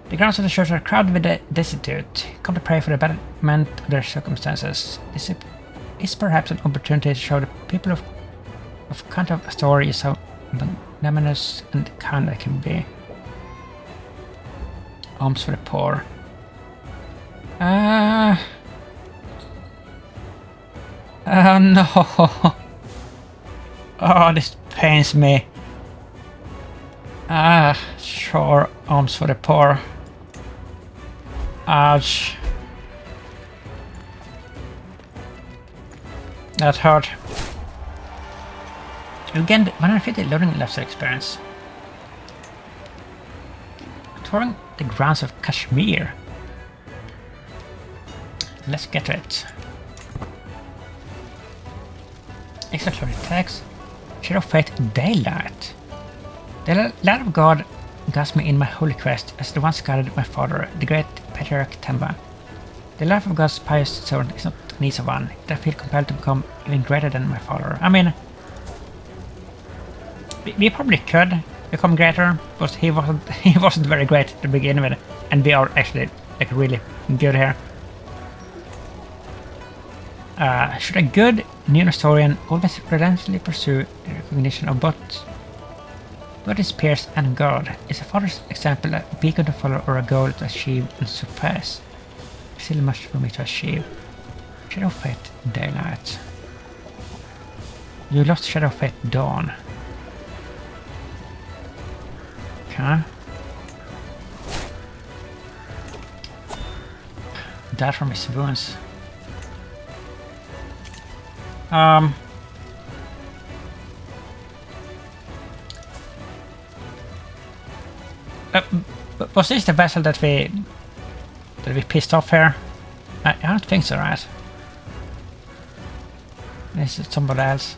The grounds of the church are crowded with the destitute, come to pray for the betterment of their circumstances. This is perhaps an opportunity to show the people of country of Astora is how magnanimous and kind they can be. Alms for the poor. Oh no! Oh, this pains me. Ah, sure, arms for the poor. Ouch. That hurt. You gained 150 learning lifestyle experience. Touring the grounds of Kashmir. Let's get to it. Extra attacks. Shadow Fate Daylight. The Light of God guides me in my holy quest as the once guided my father, the great patriarch Temba. The life of God's pious servant is not an easy one, yet I feel compelled to become even greater than my father. I mean, we probably could become greater, but he wasn't very great to begin with, and we are actually like really good here. Should a good new historian always relentlessly pursue the recognition of both his peers and God? Is a father's example a beacon to follow or a goal to achieve and surpass? Still much for me to achieve. Shadow Fate Daylight. You lost Shadow Fate Dawn. Okay. That from his wounds. Was this the vessel that we pissed off here? I don't think so, right? This is somebody else.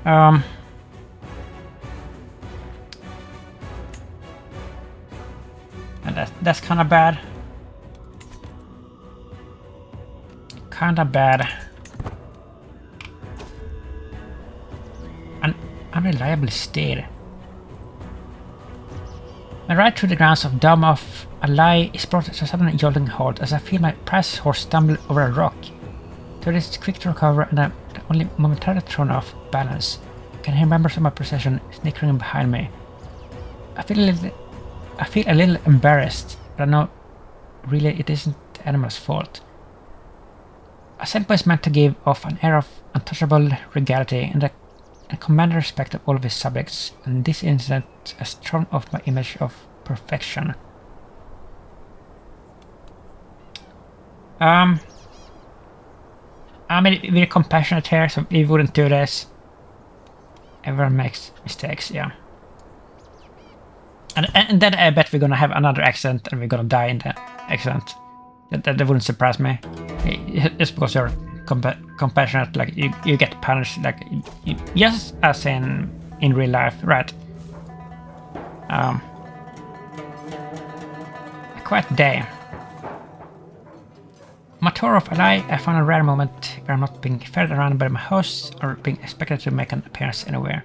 And that's kind of bad. Kinda bad. An unreliable steed. My ride through the grounds of Dome of Alai is brought to a sudden jolting halt as I feel my prize horse stumble over a rock. Though it is quick to recover and I'm only momentarily thrown off balance, I can hear members of my procession snickering behind me. I feel a little embarrassed, but I know really it isn't the animal's fault. A senpai is meant to give off an air of untouchable regality and command the respect of all of his subjects, and this incident has thrown off my image of perfection. I mean, we're compassionate here, so we wouldn't do this. Everyone makes mistakes, yeah. And then I bet we're gonna have another accident and we're gonna die in the accident. That wouldn't surprise me. Just because you're compassionate, like you get punished, like just as in real life, right? A quiet day. On my tour of Alai, I found a rare moment where I'm not being ferried around by my hosts or being expected to make an appearance anywhere.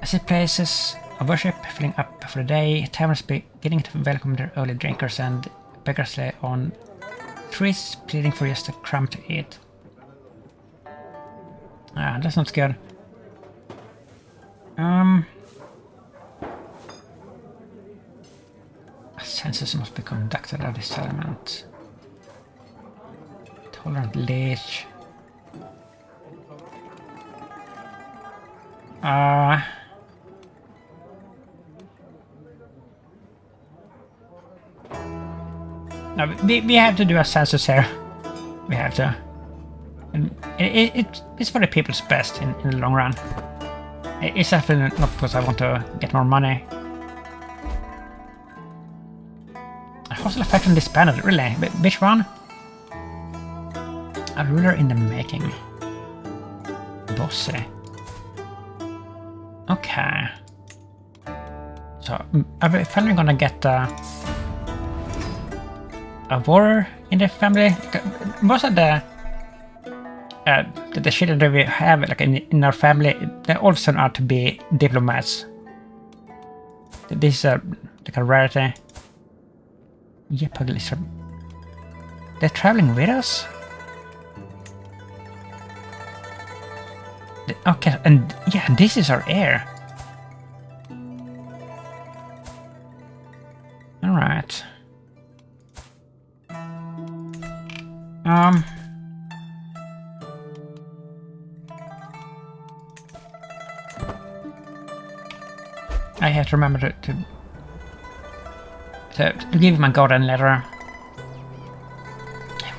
I see places of worship filling up for the day, taverns beginning to welcome their early drinkers, and beggars lay on trees pleading for just a crumb to eat. Ah, that's not good. A census must be conducted of this settlement. Tolerant leech. No, we have to do a census here. We have to. And it's for the people's best in the long run. It's definitely not because I want to get more money. A hostile faction disbanded, really? Which one? A ruler in the making. Bossy. Okay. So, are we finally gonna get a war in the family? Most of the children that we have like in our family, they also are to be diplomats. This is like a rarity. Yeah, pugyel. They're traveling with us? Okay, and yeah, this is our heir. Alright. I have to remember to give my golden letter.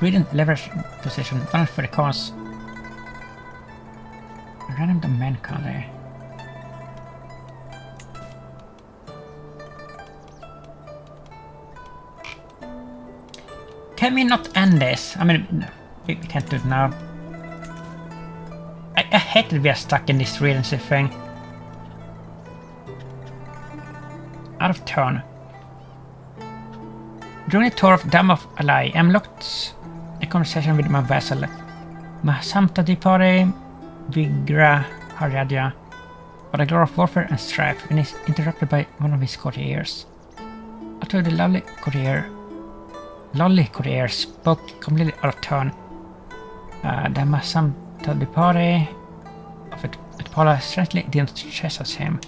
Reading leverage position, not for the cause. Random domain color. Can we not end this? I mean, we can't do it now. I hate that we are stuck in this regency thing. Out of turn. During the tour of Dam of Alai, I unlocked a conversation with my vassal, Mahamtadipare Vigra Haryadya, about the glory of warfare and strife, when he's interrupted by one of his courtiers. Although the lolly courier spoke completely out of turn, the Mahamtadipare of Utpala strangely didn't chastise him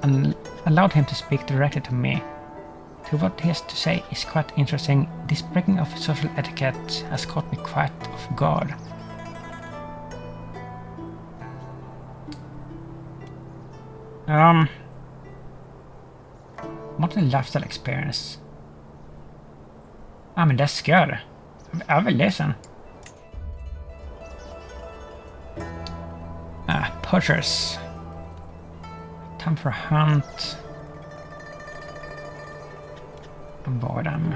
and allowed him to speak directly to me. To what he has to say is quite interesting. This breaking of social etiquette has caught me quite off guard. What a lifestyle experience. I mean, that's good. I will listen. Poachers. Time for a hunt. Avoid them.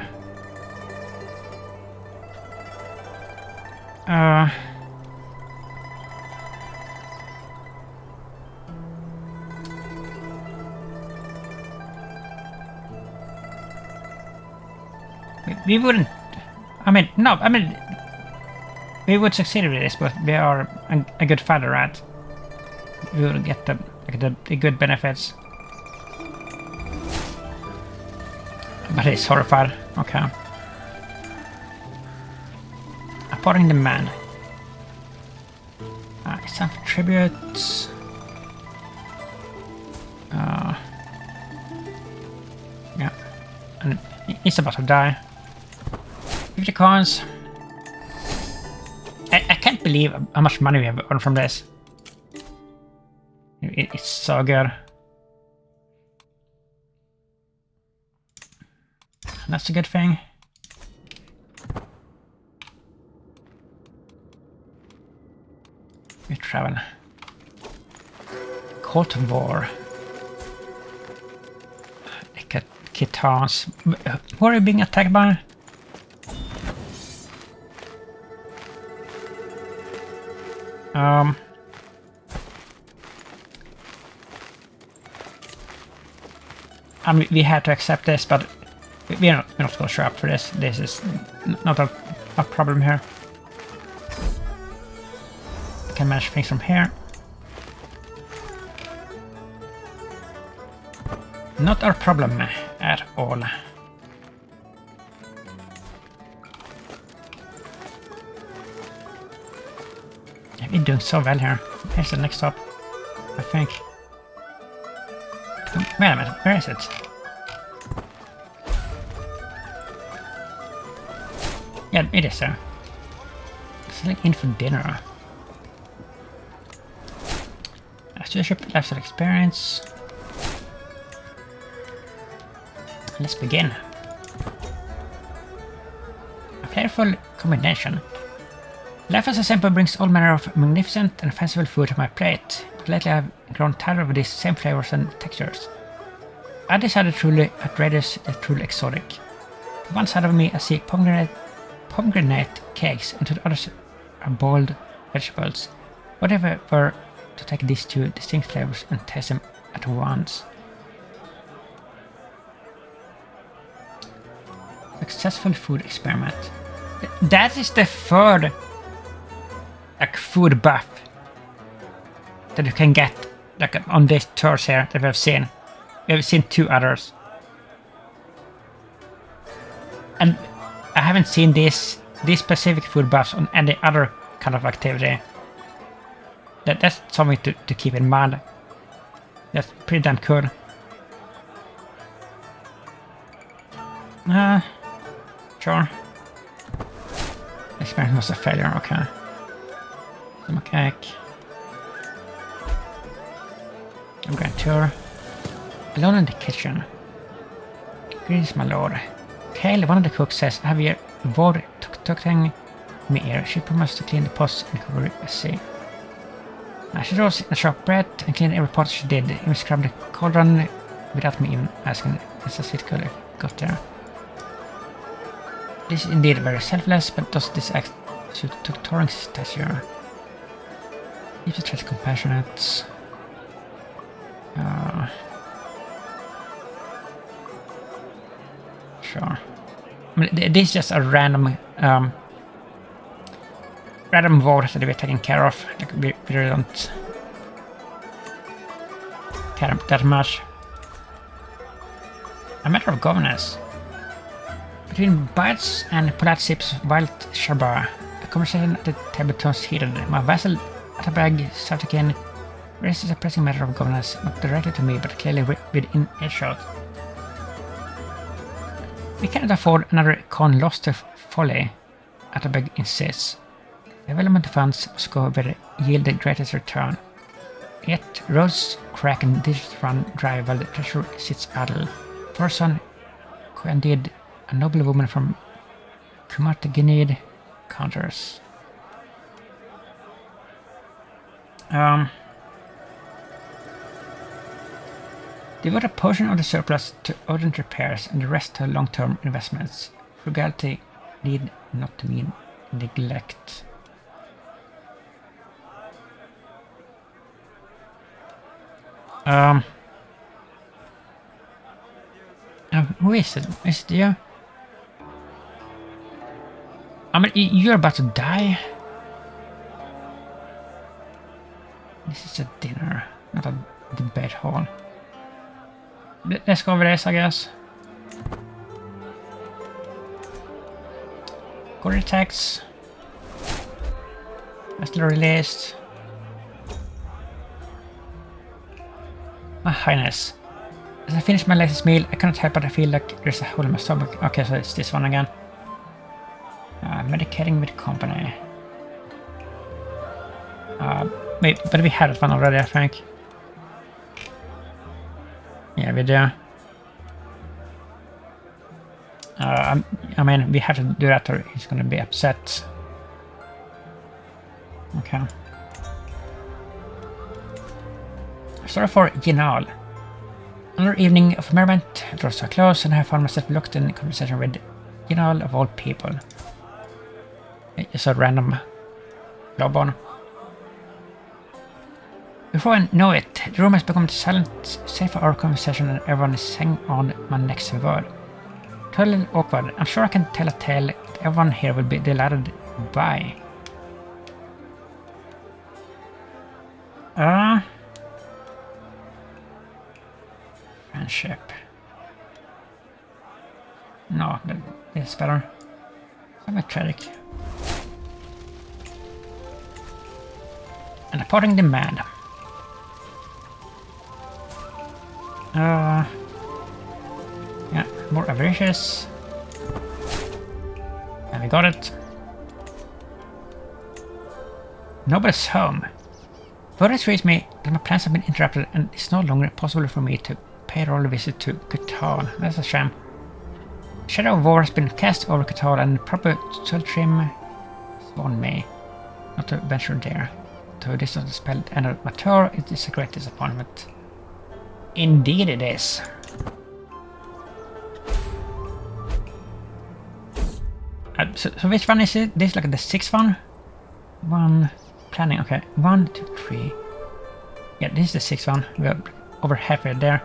We wouldn't. I mean, no. I mean, we would succeed with this, but we are a good father, right? We will get the good benefits. But he's horrified. Okay. Appointing the man. It's time for tributes. Yeah. And he's about to die. 50 coins. I can't believe how much money we have earned from this. It's so good. That's a good thing. We travel. Court of War. Kitans. Who are you being attacked by? I mean, we have to accept this, but we're not going to show up for this. This is not a problem here. We can manage things from here. Not our problem at all. Yeah, we're doing so well here. Here's the next stop, I think. Wait a minute, where is it? Yeah, it is there. It's like in for dinner. Stewardship, lifestyle experience. Let's begin. A flavorful combination. Life as a simple brings all manner of magnificent and fanciful food to my plate, but lately I've grown tired of these same flavors and textures. Others are truly outrageous, truly exotic. To one side of me I see pomegranate cakes, and to the other are boiled vegetables. Whatever were to take these two distinct flavors and taste them at once. Successful food experiment. That is the third food buff that you can get on these tours here that we have seen. We have seen two others. And I haven't seen these specific food buffs on any other kind of activity. That's something to keep in mind. That's pretty damn cool. Sure. Experiment was a failure, okay. Some cake. I'm going tour. Alone in the kitchen. Greetings, my lord. Kale, one of the cooks, says, have you evolved Tukting me here? She promised to clean the pots and cover the sea. She rose in the shop bread and cleaned every pot she did. Even scrubbed the cauldron without me even asking. It's a sweet girl I got there. This is indeed very selfless, but does this act suit Tuktoring's stature? Keeps the threat compassionate. Sure. I mean, this is just a random vote that we're taking care of. Like, we really don't care that much. A matter of governance. Between bites and polite sips of wild sharba, the conversation at the table turns heated. My vassal Atabeg Sartakin raises a pressing matter of governance, not directly to me, but clearly within earshot. We cannot afford another con lost to folly, Atabeg insists. Development funds must go where they yield the greatest return. Yet roads crack and ditches run dry while the treasure sits idle. For her son, Kuandid, a noble woman from Kumartaginid, counters. Devote a portion of the surplus to urgent repairs and the rest to long-term investments. Frugality need not to mean neglect. Who is it? Is it you? I mean, you're about to die. This is a dinner, not a debate hall. Let's go over this, I guess. Core attacks. Still released. My Highness. As I finish my latest meal, I cannot help but I feel like there's a hole in my stomach. Okay, so it's this one again. Medicating with company. Wait, but we had that one already, I think. Yeah, we do. I mean, we have to do that or he's gonna be upset. Okay. Sorry for Xennial. Another evening of merriment draws to a close, and I found myself locked in conversation with Xennial of all people. It's a random Globon. Before I know it, the room has become silent, save for our conversation, and everyone is hanging on my next word. Totally awkward. I'm sure I can tell a tale that everyone here will be delighted by. Friendship. No, this is better. Somewhat tragic. And a parting demand. Yeah, more avaricious. And we got it. Nobody's home. Vodas reads me that my plans have been interrupted and it's no longer possible for me to pay a royal visit to Qatar. That's a shame. Shadow of War has been cast over Qatar and proper soul trim has warned me not to venture there. Though this doesn't spell the end of my tour, it is a great disappointment. Indeed it is. So which one is it? This is like the sixth one? One planning, okay. 1, 2, 3. Yeah, this is the sixth one. We're over halfway there.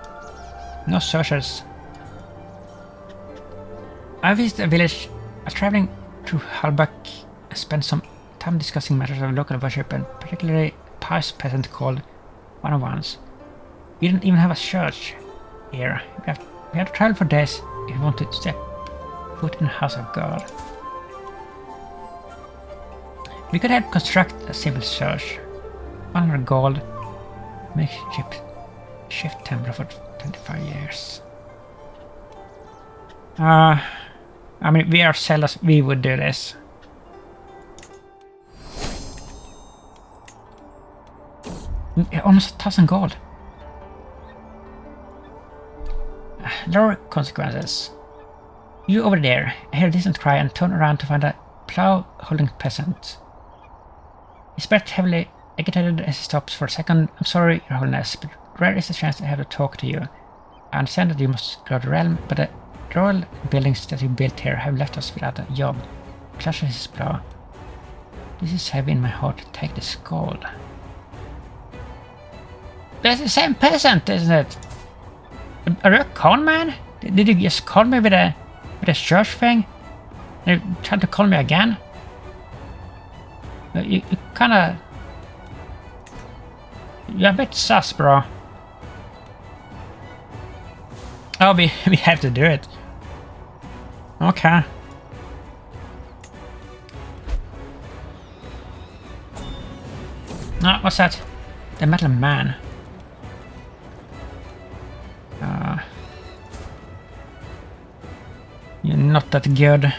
No searchers. I visited a village. I was traveling through Halbach and spent some time discussing matters of local worship and particularly a pious peasant called One of Ones. We don't even have a church here. We have to travel for days if we want to step foot in the house of God. We could help construct a simple church. 100 gold. Makeshift temple for 25 years. I mean, we are sellers. We would do this. Almost 1,000 gold. lower consequences. You over there, I hear a distant cry and turn around to find a plow-holding peasant. His breath heavily agitated as he stops for a second. I'm sorry, Your Holiness, but rare is the chance I have to talk to you. I understand that you must grow the realm, but the royal buildings that you built here have left us without a job. Clashes his plow. This is heavy in my heart to take this gold. That's the same peasant, isn't it? Are you a con man? Did you just call me with a church thing? You tried to call me again? You kinda... You're a bit sus, bro. Oh, we have to do it. Okay. Oh, what's that? The Metal Man. You're not that good.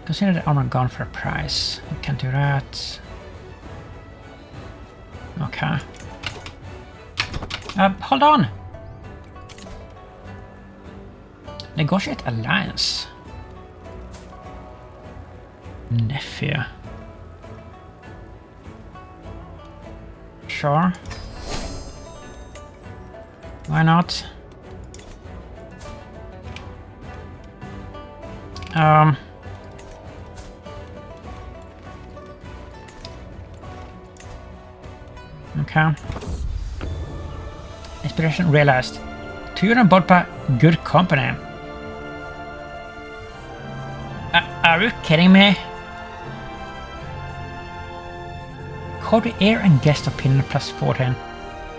Consider the armor gone for a price. You can't do that. Okay. Hold on. Negotiate alliance. Nephew. Sure. Why not? Okay. Inspiration realized. Tur on board by good company. Are you kidding me? Courtier and guest opinion plus 14.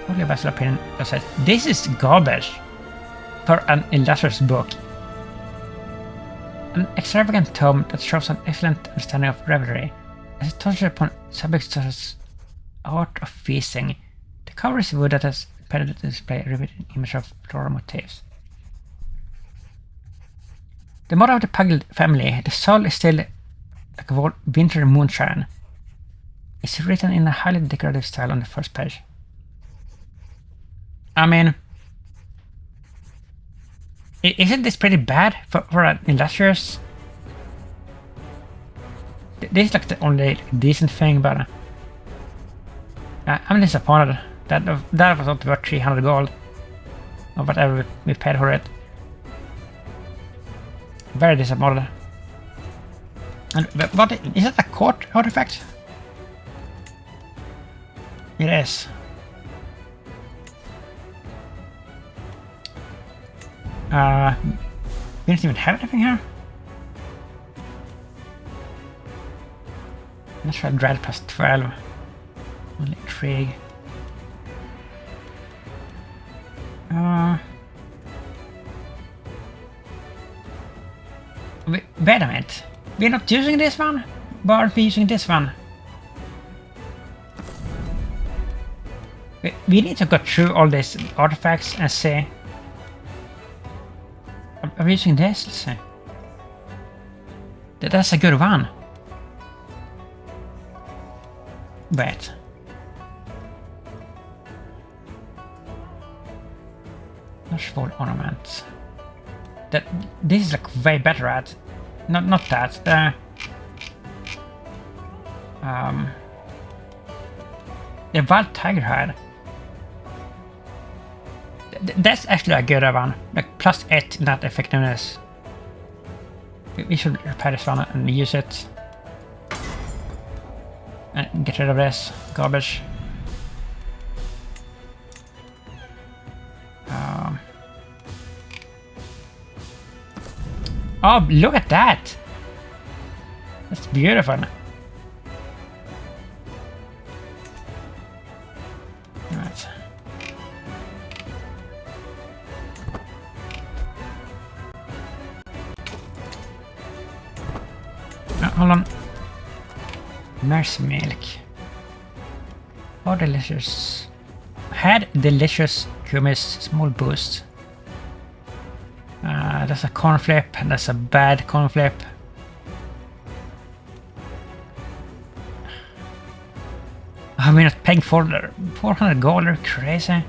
Only vessel opinion said this is garbage for an illustrious book. An extravagant tome that shows an excellent understanding of revelry as it touches upon subjects such as art of feasting. The cover is wood that has painted to display a repeated image of floral motifs. The motto of the pugyel family, the soul is still like a winter moonshine, is written in a highly decorative style on the first page. I mean, isn't this pretty bad for an illustrious? This is like the only decent thing, but I'm disappointed. That was not worth 300 gold or whatever we paid for it. Very disappointed. And what is that, a court artifact? It is. We didn't even have anything here. Let's try dread plus 12. Only intrigue. Wait a minute. We're not using this one? Why aren't we using this one? We need to go through all these artifacts and see. Are we using this? Let's see. That's a good one. Wait. Large wall ornament. This is like way better at. Not that. The wild tiger hide. That's actually a good one. Like plus 8 in that effectiveness. We should repair this one and use it. And get rid of this garbage. Oh, look at that! That's beautiful. Right. Hold on. Mercy milk. Oh, delicious. Had delicious kumis small boost. That's a corn flip, and that's a bad corn flip. I mean, not paying for 400 gold, are crazy.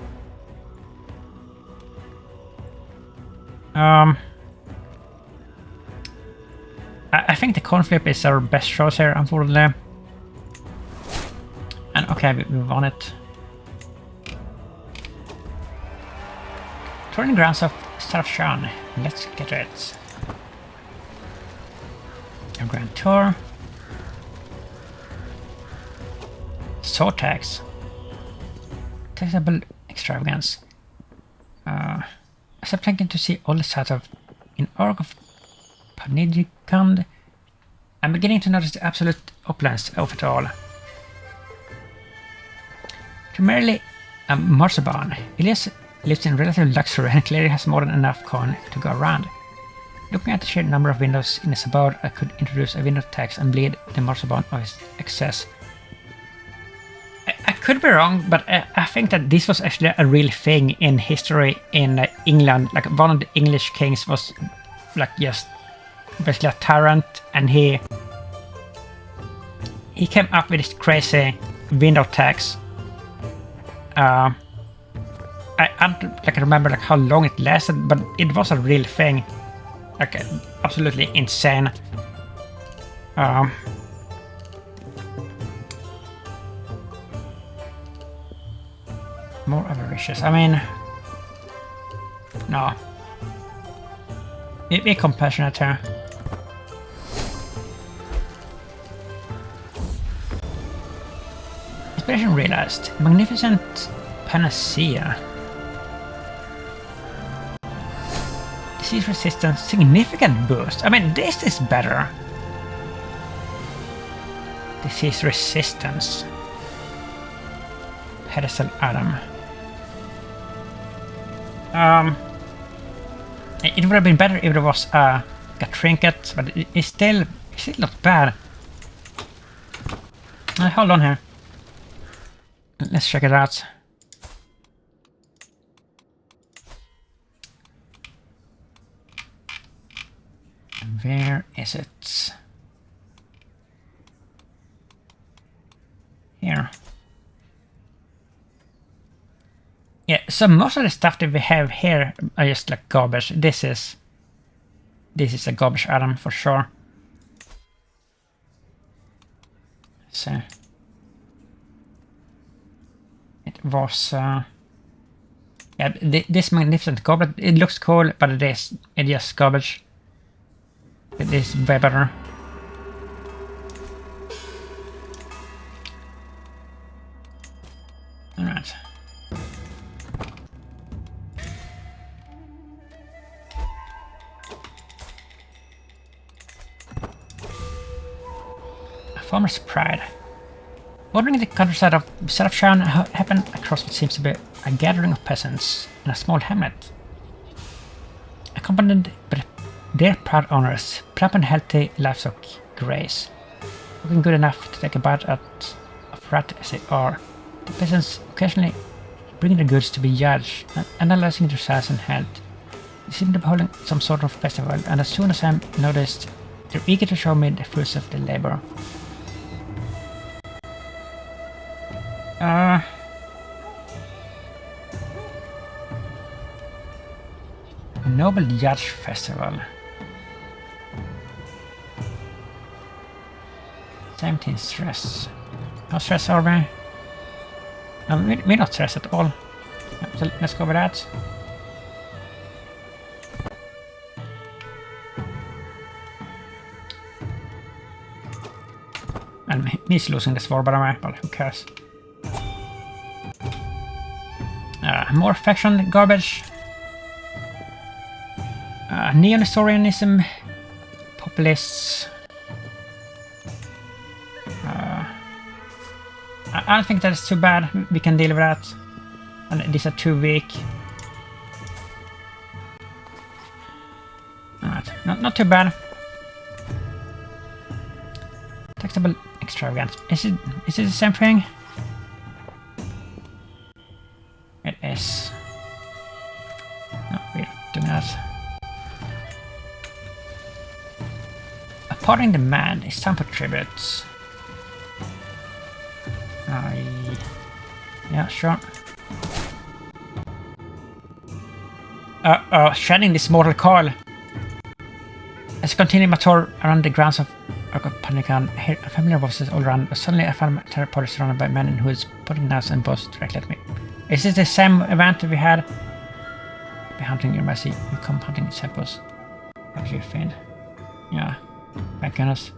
I think the coin flip is our best choice here, unfortunately. And okay, we won it. Touring grounds of Taxation. Let's get it. A grand tour. Sword tax. Taxable extravagance. As I'm planning to see all the sides of in Org of Panidikand, I'm beginning to notice the absolute opulence of it all. Primarily a marzipan, Elias lives in relative luxury and clearly has more than enough coin to go around. Looking at the sheer number of windows in his abode, I could introduce a window tax and bleed the marzipan of his excess. I could be wrong, but I think that this was actually a real thing in history in England. Like, one of the English kings was like just basically a tyrant, and he came up with this crazy window tax. I don't remember how long it lasted, but it was a real thing. Like, absolutely insane. More avaricious. I mean, no. Be compassionate here. Inspiration realized. Magnificent panacea. Disease resistance, significant boost. I mean, this is better. Disease resistance. Pedestal item. It would have been better if there was a trinket, but it's still not bad. Hold on here. Let's check it out. Where is it? Here. Yeah, so most of the stuff that we have here are just like garbage. This is a garbage item for sure. So it was yeah, this magnificent goblet. It looks cool, but it's just garbage. It is way better. All right. Farmer's Pride. Wandering the countryside of Taxation happened across what seems to be a gathering of peasants in a small hamlet. Accompanied by their proud owners, plump and healthy livestock graze. Looking good enough to take a bite out of rat as they are, the peasants occasionally bring their goods to be judged, analyzing their size and health. They seem to be holding some sort of festival, and as soon as I noticed, they're eager to show me the fruits of their labor. Noble Judge Festival. 17 stress. How stressed are we? We're not stressed at all. So let's go with that. And he's losing this war, by the way, but who cares? More faction garbage. Neo-Nestorianism. Populists. I don't think that's too bad. We can deal with that. And these are too weak. Alright, not too bad. Taxable extravagance. Is it the same thing? It is. No, we're doing that. A parting demand is time for tributes. Yeah, sure. shedding this mortal coil. As I continue my tour around the grounds of Panican, I hear familiar voices all around, but suddenly I find my teleporter surrounded by men who is putting knives and bows directly at me. Is this the same event we had? Be hunting your mercy, you come hunting samples. How's your fiend? Yeah, thank goodness.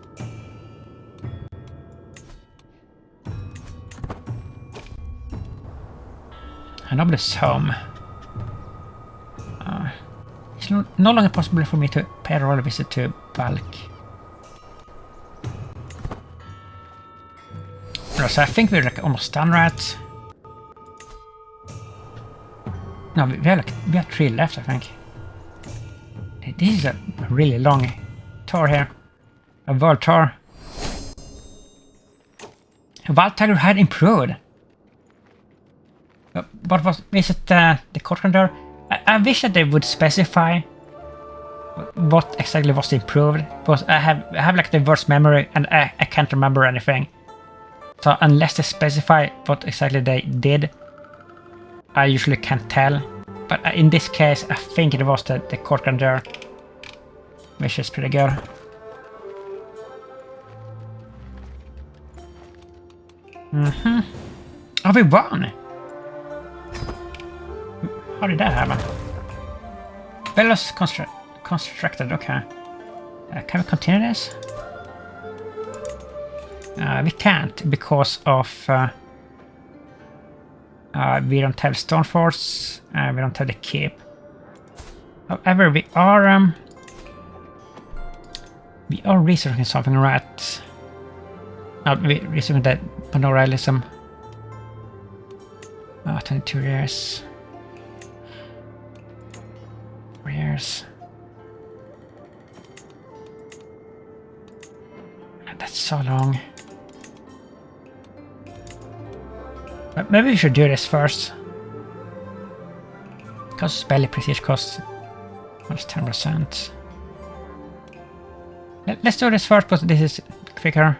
A nobody's home. It's no longer possible for me to pay a royal visit to Balk. So I think we're like almost done, right? No, we have 3 left, I think. This is a really long tour here. A world tour. Valtiger had improved. But is it the court calendar? I wish that they would specify what exactly was improved, because I have like the worst memory and I can't remember anything. So unless they specify what exactly they did, I usually can't tell. But in this case, I think it was the court calendar, which is pretty good. Oh, we won! How did that happen? Velos constructed, okay. Can we continue this? We can't because of we don't have Stoneforce, we don't have the keep. However, we are researching something, right? We're researching that panoralism. 22 years. 4 years. That's so long. But maybe we should do this first. Because spell prestige costs minus 10%. Let's do this first, because this is quicker.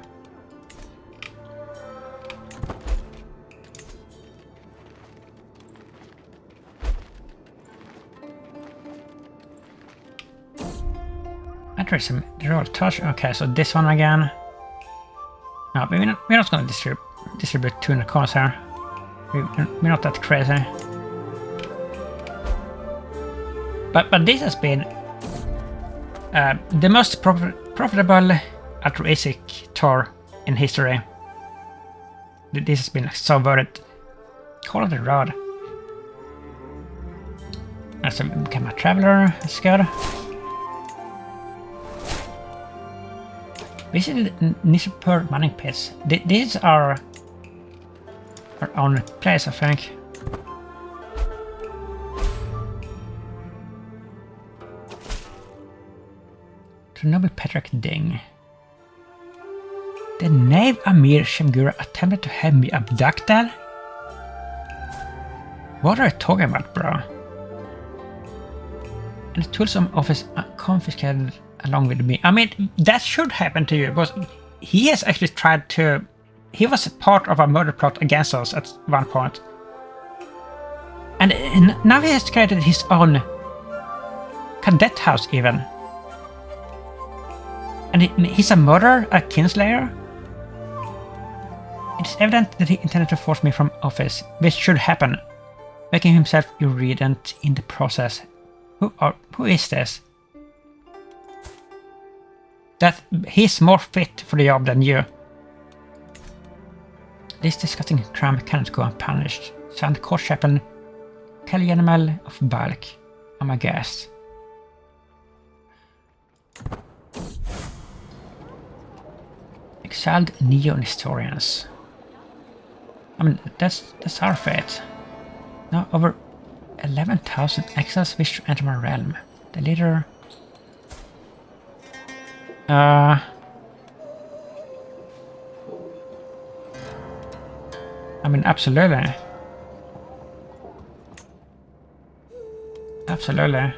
Some roll touch. Okay, so this one again. No, we're not going to distribute 200 coins here. We're not that crazy. But this has been the most profitable altruistic tour in history. This has been so worth it. Call it a rod. Let's become a traveler. That's good. Visit Nishapur mining pits. These are our own place, I think. To Noble Patrick Ding. The knave Amir Shemgura attempted to have me abducted? What are you talking about, bro? And the tools of office are confiscated along with me. I mean, that should happen to you, because he has actually tried to... He was part of a murder plot against us at one point. And now he has created his own cadet house even. And he's a murderer, a kinslayer. It is evident that he intended to force me from office, which should happen, making himself irredent in the process. Who is this? That he's more fit for the job than you. This disgusting crime cannot go unpunished. Signed Court Chaplain Xennial of Balk. I'm a guest. Exiled Neo-Nestorians. I mean, that's our fate. Now over 11,000 exiles wish to enter my realm. The leader... I mean, absolutely. Absolutely.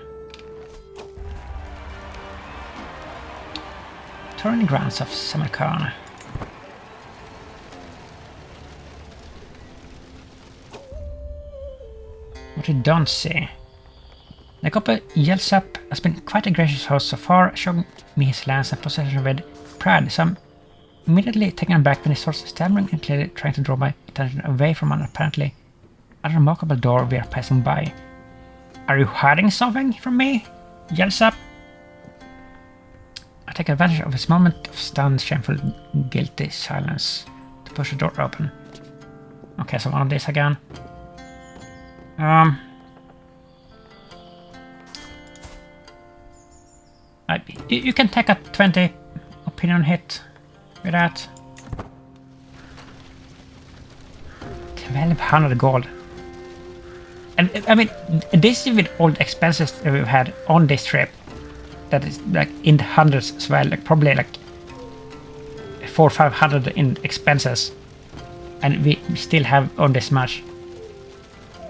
Touring grounds of Samarkand. What you don't see. The couple yells up has been quite a gracious host so far, showing me his lands and possession with pride, so I'm immediately taken aback when he starts stammering and clearly trying to draw my attention away from an apparently unremarkable door we are passing by. Are you hiding something from me? Yells up. I take advantage of his moment of stunned, shameful, guilty silence to push the door open. Okay, so one of these again. You can take a 20 opinion hit with that. 1200 gold. And I mean, this is with all the expenses that we've had on this trip. That is like in the hundreds as well, like probably like 400 or 500 in expenses. And we still have on this much.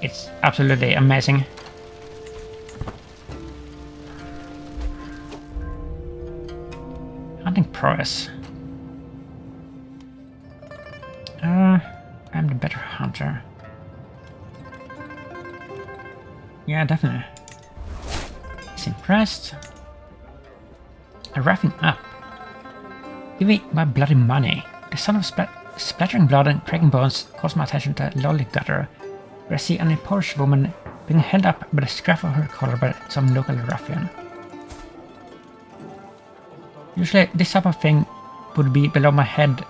It's absolutely amazing. Hunting prowess. I'm the better hunter. Yeah, definitely. He's impressed. Wrapping up. Give me my bloody money. The sound of splattering blood and cracking bones calls my attention to a lolly gutter, where I see an impoverished woman being held up by the scruff of her collar by some local ruffian. Usually this type of thing would be below my head,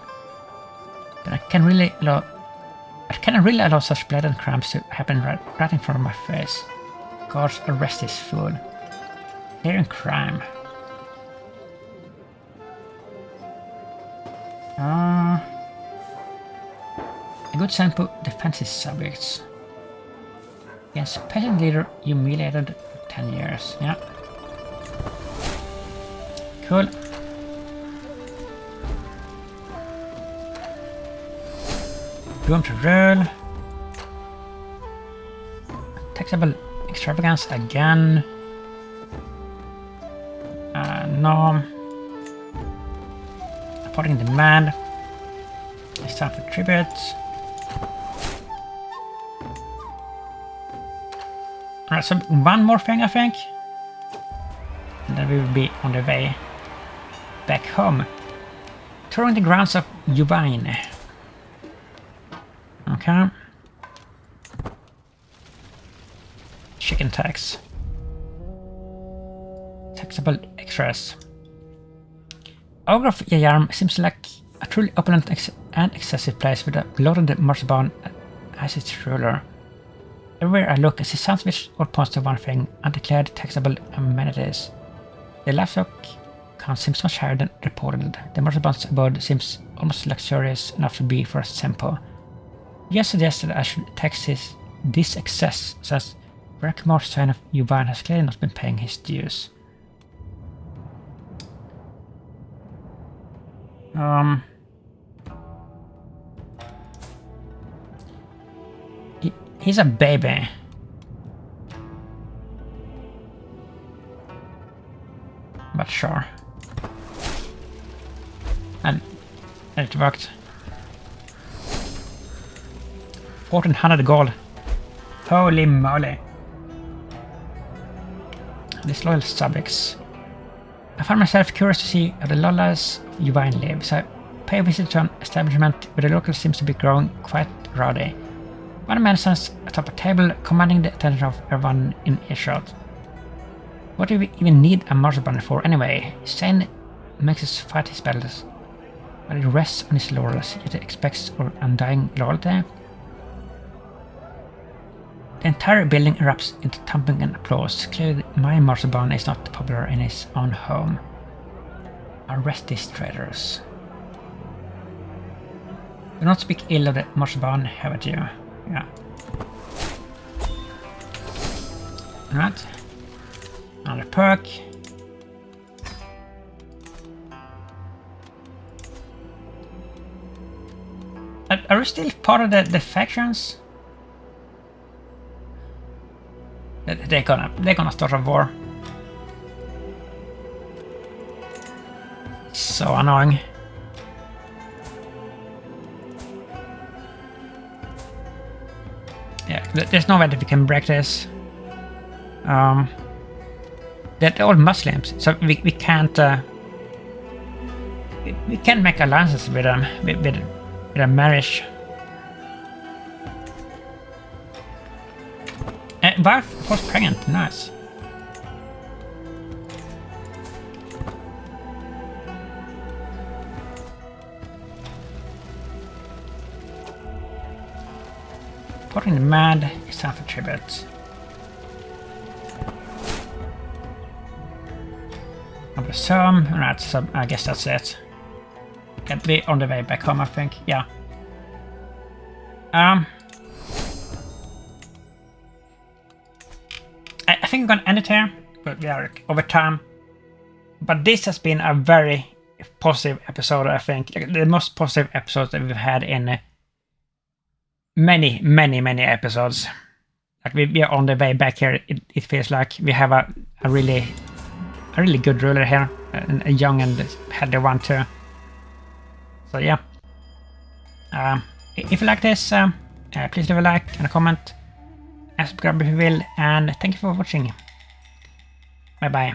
but I can't really allow such blood and cramps to happen right in front of my face. Guards, arrest this fool. Clearing crime. A good sample defends his subjects. Against peasant leader humiliated for 10 years. Yeah. Cool. Room to roll. Taxable extravagance again. No. Reporting demand. It's time for tribute. Alright, so one more thing I think. And then we will be on the way back home. Touring the grounds of Uvine. Okay. Chicken tax. Taxable extras. Ogre of Yayarm seems like a truly opulent and excessive place with a bloated marzipan as its ruler. Everywhere I look, I see signs which all points to one thing: undeclared taxable amenities. The livestock count seems much higher than reported. The marzipan's abode seems almost luxurious enough to be for a sempo. You suggested I should tax this excess, since Brackmore's son of Uvine has clearly not been paying his dues. He's a baby. But sure. And it worked. 1400 gold. Holy moly. Disloyal subjects. I found myself curious to see how the Lollas of Uvine live, so I pay a visit to an establishment where the locals seems to be growing quite rowdy. One man stands atop a table, commanding the attention of everyone in earshot. What do we even need a marzipan for anyway? Zane makes us fight his battles, but he rests on his laurels, yet expects our undying loyalty. The entire building erupts into thumping and applause. Clearly my marzipan is not popular in his own home. Arrest these traitors. Do not speak ill of the marzipan, haven't you? Yeah. Alright. Another perk. Are we still part of the factions? They're gonna start a war. So annoying. Yeah, there's no way that we can break this. They're all Muslims, so we can't we can make alliances with them with a marriage. Wife was pregnant. Nice. Putting the mad is time for tribute. Number some, alright, so I guess that's it. Get be on the way back home, I think. Yeah. I think I'm gonna end it here, but we are over time. But this has been a very positive episode, I think. The most positive episode that we've had in many episodes. Like we are on the way back here. It feels like we have a really good ruler here, a young and healthy one too. So yeah. If you like this, please leave a like and a comment, and subscribe if you will, and thank you for watching. Bye bye.